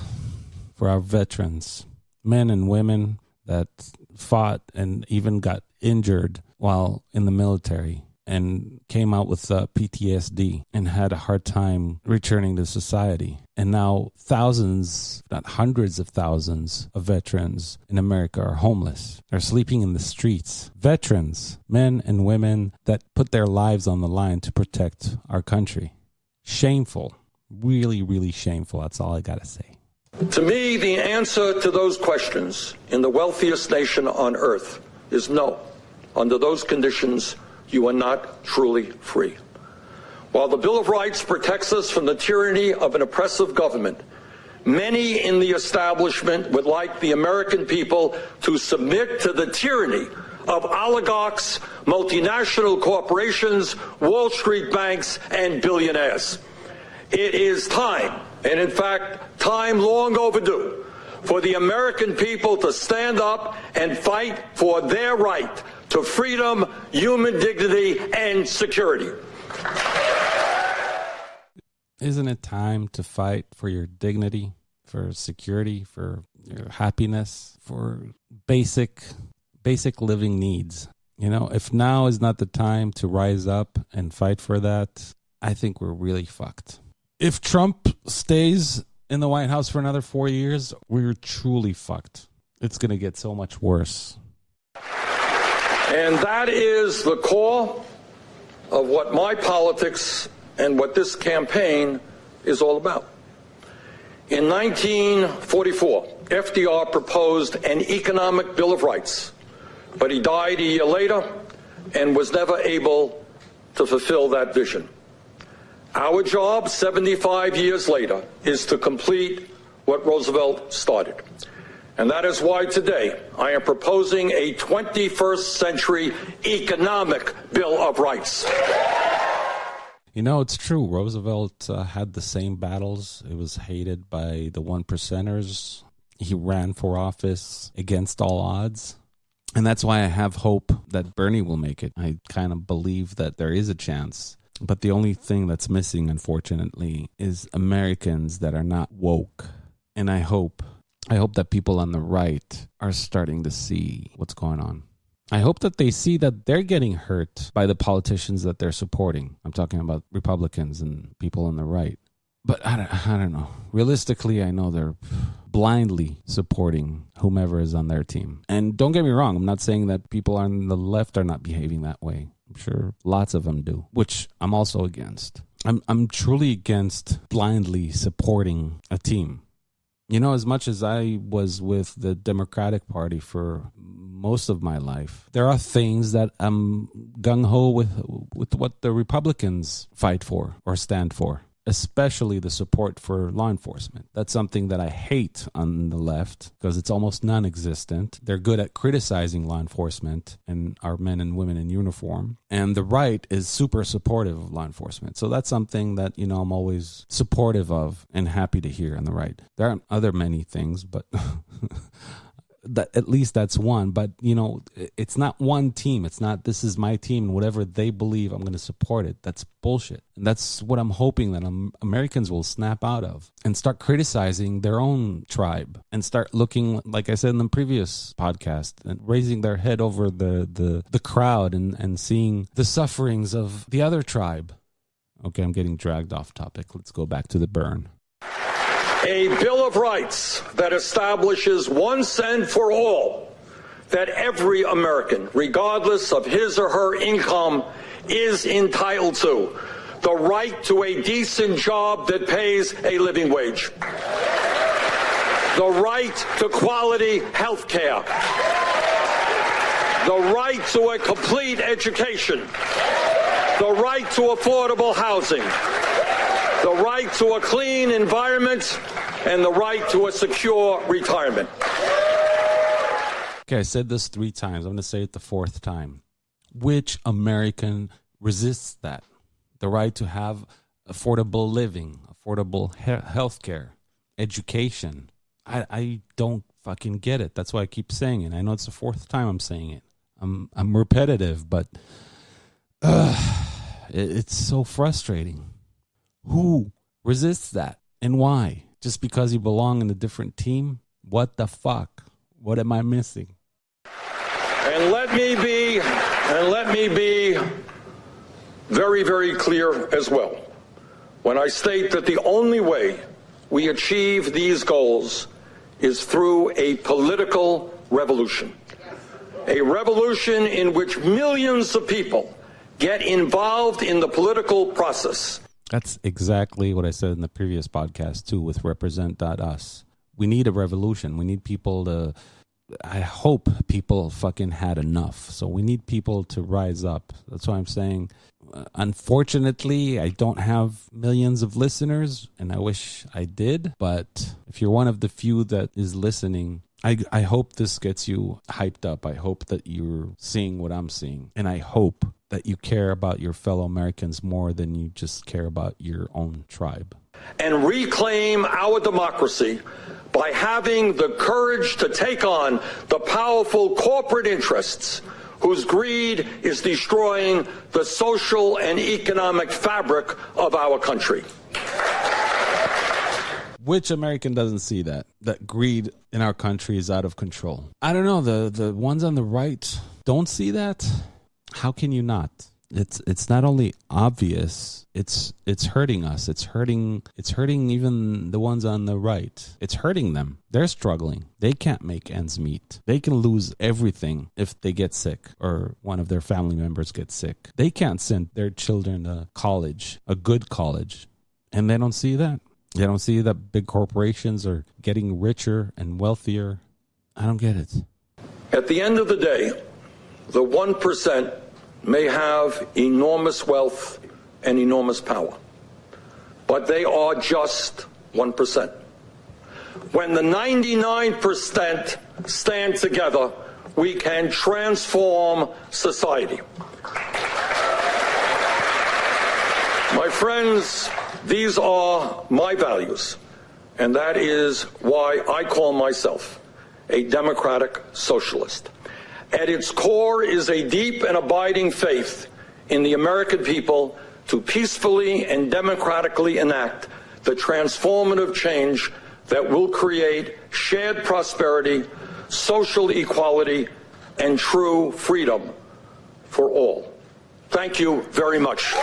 for our veterans, men and women that fought and even got injured while in the military and came out with PTSD and had a hard time returning to society. And now thousands, not hundreds of thousands of veterans in America are homeless, are sleeping in the streets. Veterans, men and women that put their lives on the line to protect our country. Shameful. Really, really shameful. That's all I got to say. To me, the answer to those questions in the wealthiest nation on earth is no. Under those conditions, you are not truly free. While the Bill of Rights protects us from the tyranny of an oppressive government, many in the establishment would like the American people to submit to the tyranny of oligarchs, multinational corporations, Wall Street banks, and billionaires. It is time, and in fact, time long overdue, for the American people to stand up and fight for their right to freedom, human dignity, and security. Isn't it time to fight for your dignity, for security, for your happiness, for basic living needs? You know, if now is not the time to rise up and fight for that, I think we're really fucked. If Trump stays in the White House for another 4 years, we're truly fucked. It's going to get so much worse. And that is the core of what my politics and what this campaign is all about. In 1944, FDR proposed an economic Bill of Rights, but he died a year later and was never able to fulfill that vision. Our job 75 years later is to complete what Roosevelt started. And that is why today I am proposing a 21st century economic Bill of Rights. You know, it's true. Roosevelt had the same battles. It was hated by the one percenters. He ran for office against all odds. And that's why I have hope that Bernie will make it. I kind of believe that there is a chance. But the only thing that's missing, unfortunately, is Americans that are not woke. And I hope that people on the right are starting to see what's going on. I hope that they see that they're getting hurt by the politicians that they're supporting. I'm talking about Republicans and people on the right. But I don't know. Realistically, I know they're blindly supporting whomever is on their team. And don't get me wrong, I'm not saying that people on the left are not behaving that way. I'm sure lots of them do, which I'm also against. I'm truly against blindly supporting a team. You know, as much as I was with the Democratic Party for most of my life, there are things that I'm gung-ho with what the Republicans fight for or stand for, especially the support for law enforcement. That's something that I hate on the left because it's almost non-existent. They're good at criticizing law enforcement and our men and women in uniform. And the right is super supportive of law enforcement. So that's something that, you know, I'm always supportive of and happy to hear on the right. There are other many things, but that at least that's one. But, you know, it's not one team. It's not, this is my team, and whatever they believe, I'm going to support it. That's bullshit. And that's what I'm hoping that Americans will snap out of and start criticizing their own tribe and start looking, like I said in the previous podcast, and raising their head over the crowd and seeing the sufferings of the other tribe. Okay, I'm getting dragged off topic. Let's go back to the Bern. A Bill of Rights that establishes once and for all that every American, regardless of his or her income, is entitled to the right to a decent job that pays a living wage, the right to quality health care, the right to a complete education, the right to affordable housing, the right to a clean environment, and the right to a secure retirement. Okay, I said this 3 times. I'm going to say it the 4th time. Which American resists that? The right to have affordable living, affordable health care, education. I don't fucking get it. That's why I keep saying it. I know it's the 4th time I'm saying it. I'm repetitive, but it's so frustrating. Who resists that and why? Just because you belong in a different team? What the fuck? What am I missing? And let me be very, very clear as well when I state that the only way we achieve these goals is through a political revolution. A revolution in which millions of people get involved in the political process. That's exactly what I said in the previous podcast, too, with Represent.us. We need a revolution. We need people to... I hope people fucking had enough. So we need people to rise up. That's why I'm saying, unfortunately, I don't have millions of listeners, and I wish I did. But if you're one of the few that is listening, I hope this gets you hyped up. I hope that you're seeing what I'm seeing. And I hope that you care about your fellow Americans more than you just care about your own tribe. And reclaim our democracy by having the courage to take on the powerful corporate interests whose greed is destroying the social and economic fabric of our country. Which American doesn't see that greed in our country is out of control? I don't know. The ones on the right don't see that. How can you not? It's not only obvious, it's hurting us. It's hurting even the ones on the right. It's hurting them. They're struggling. They can't make ends meet. They can lose everything if they get sick or one of their family members gets sick. They can't send their children to college, a good college. And they don't see that. They don't see that big corporations are getting richer and wealthier. I don't get it. At the end of the day, the 1% may have enormous wealth and enormous power, but they are just 1%. When the 99% stand together, we can transform society. My friends, these are my values, And that is why I call myself a democratic socialist. At its core is a deep and abiding faith in the American people to peacefully and democratically enact the transformative change that will create shared prosperity, social equality, and true freedom for all. Thank you very much.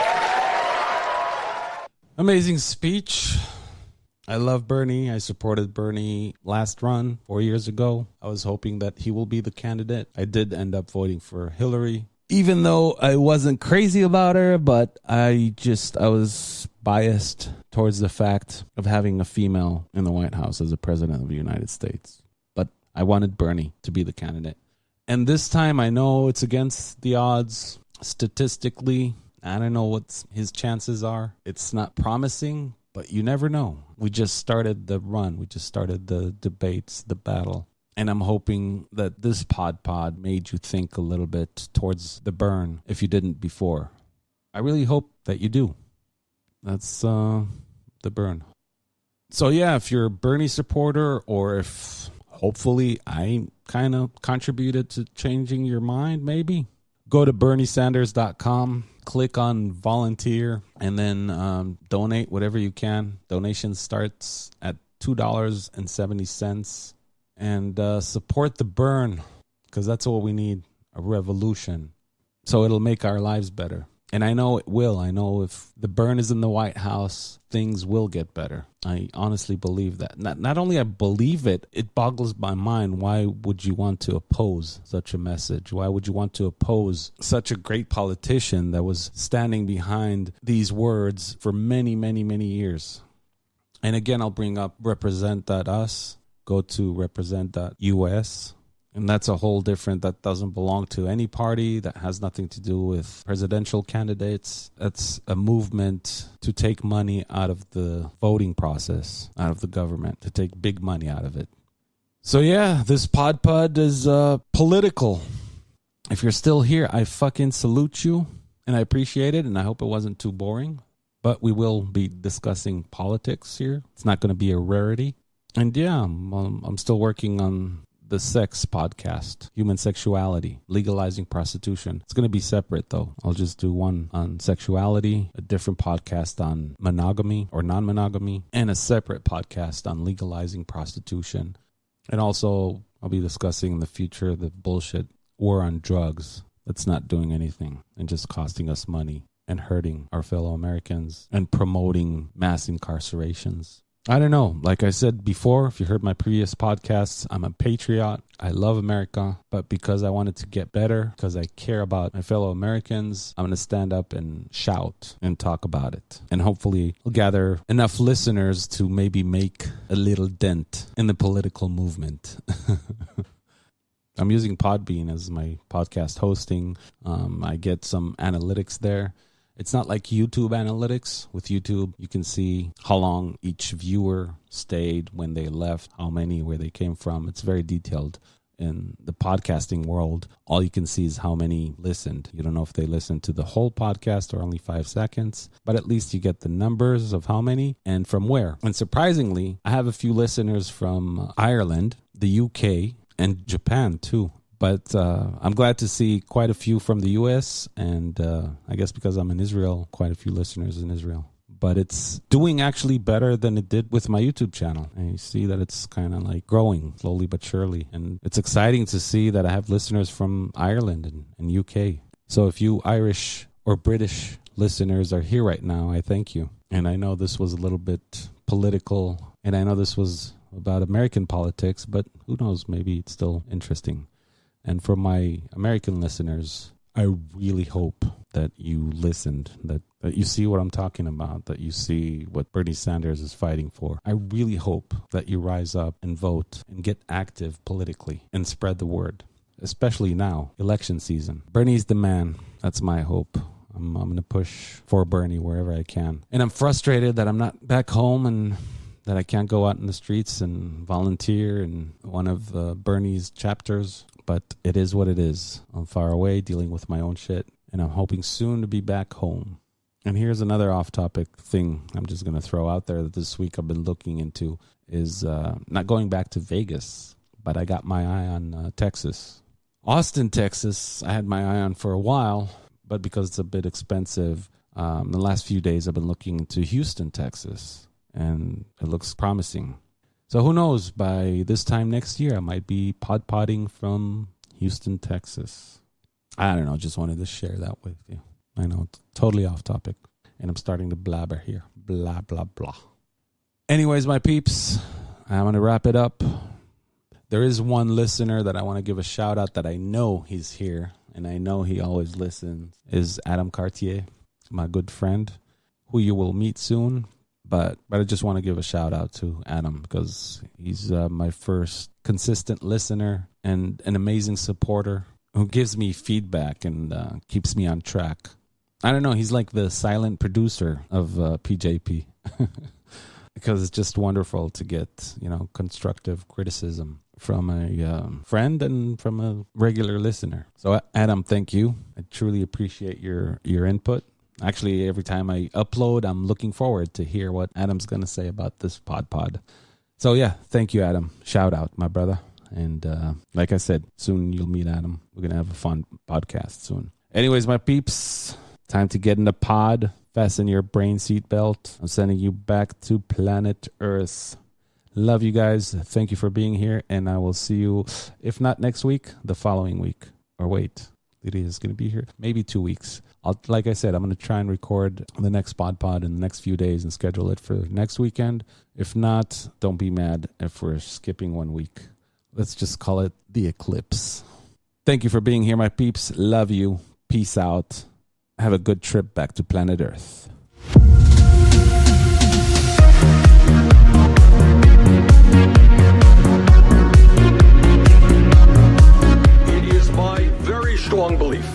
Amazing speech. I love Bernie. I supported Bernie last run 4 years ago. I was hoping that he will be the candidate. I did end up voting for Hillary, even though I wasn't crazy about her, but I was biased towards the fact of having a female in the White House as a president of the United States. But I wanted Bernie to be the candidate. And this time I know it's against the odds statistically. I don't know what his chances are. It's not promising, but you never know. We just started the run. We just started the debates, the battle. And I'm hoping that this pod made you think a little bit towards the Bern if you didn't before. I really hope that you do. That's the Bern. So yeah, if you're a Bernie supporter, or if hopefully I kind of contributed to changing your mind, maybe, go to berniesanders.com. Click on volunteer and then donate whatever you can. Donation starts at $2.70. And support the Bern, because that's what we need, a revolution. So it'll make our lives better. And I know it will. I know if the Bern is in the White House, things will get better. I honestly believe that. Not only I believe it, it boggles my mind. Why would you want to oppose such a message? Why would you want to oppose such a great politician that was standing behind these words for many, many, many years? And again, I'll bring up represent.us. Go to represent.us. And that's a whole different, that doesn't belong to any party, that has nothing to do with presidential candidates. That's a movement to take money out of the voting process, out of the government, to take big money out of it. So yeah, this pod is political. If you're still here, I fucking salute you, and I appreciate it, and I hope it wasn't too boring. But we will be discussing politics here. It's not going to be a rarity. And yeah, I'm still working on the sex podcast, human sexuality, legalizing prostitution. It's going to be separate though. I'll just do one on sexuality, a different podcast on monogamy or non-monogamy, and a separate podcast on legalizing prostitution. And also I'll be discussing in the future the bullshit war on drugs that's not doing anything and just costing us money and hurting our fellow Americans and promoting mass incarcerations. I don't know. Like I said before, if you heard my previous podcasts, I'm a patriot. I love America, but because I wanted to get better, because I care about my fellow Americans, I'm going to stand up and shout and talk about it. And hopefully we'll gather enough listeners to maybe make a little dent in the political movement. I'm using Podbean as my podcast hosting. I get some analytics there. It's not like YouTube analytics. With YouTube, you can see how long each viewer stayed, when they left, how many, where they came from. It's very detailed. In the podcasting world, all you can see is how many listened. You don't know if they listened to the whole podcast or only 5 seconds, but at least you get the numbers of how many and from where. And surprisingly, I have a few listeners from Ireland, the UK, and Japan too. But I'm glad to see quite a few from the U.S. and I guess because I'm in Israel, quite a few listeners in Israel. But it's doing actually better than it did with my YouTube channel. And you see that it's kind of like growing slowly but surely. And it's exciting to see that I have listeners from Ireland and UK. So if you Irish or British listeners are here right now, I thank you. And I know this was a little bit political, and I know this was about American politics, but who knows, maybe it's still interesting. And for my American listeners, I really hope that you listened, that you see what I'm talking about, that you see what Bernie Sanders is fighting for. I really hope that you rise up and vote and get active politically and spread the word, especially now, election season. Bernie's the man. That's my hope. I'm going to push for Bernie wherever I can. And I'm frustrated that I'm not back home and that I can't go out in the streets and volunteer in one of Bernie's chapters. But it is what it is. I'm far away dealing with my own shit, and I'm hoping soon to be back home. And here's another off-topic thing I'm just going to throw out there that this week I've been looking into is not going back to Vegas, but I got my eye on Texas. Austin, Texas, I had my eye on for a while, but because it's a bit expensive, the last few days I've been looking into Houston, Texas, and it looks promising. So who knows, by this time next year, I might be pod-podding from Houston, Texas. I don't know, just wanted to share that with you. I know, it's totally off topic, and I'm starting to blabber here. Blah, blah, blah. Anyways, my peeps, I'm going to wrap it up. There is one listener that I want to give a shout out that I know he's here, and I know he always listens, is Adam Cartier, my good friend, who you will meet soon. But I just want to give a shout out to Adam because he's my first consistent listener and an amazing supporter who gives me feedback and keeps me on track. I don't know. He's like the silent producer of PJP because it's just wonderful to get, constructive criticism from a friend and from a regular listener. So, Adam, thank you. I truly appreciate your input. Actually, every time I upload, I'm looking forward to hear what Adam's going to say about this pod. So, yeah, thank you, Adam. Shout out, my brother. And like I said, soon you'll meet Adam. We're going to have a fun podcast soon. Anyways, my peeps, time to get in the pod. Fasten your brain seatbelt. I'm sending you back to planet Earth. Love you guys. Thank you for being here. And I will see you, if not next week, the following week. Or wait, Lydia is going to be here. Maybe 2 weeks. Like I said, I'm going to try and record the next pod in the next few days and schedule it for next weekend. If not, don't be mad if we're skipping 1 week. Let's just call it the eclipse. Thank you for being here, my peeps. Love you. Peace out. Have a good trip back to planet Earth. It is my very strong belief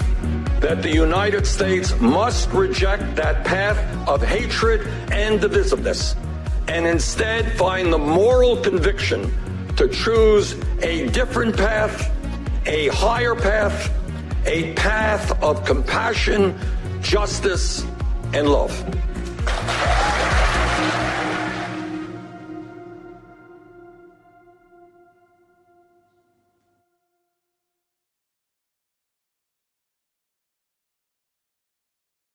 that the United States must reject that path of hatred and divisiveness and instead find the moral conviction to choose a different path, a higher path, a path of compassion, justice, and love.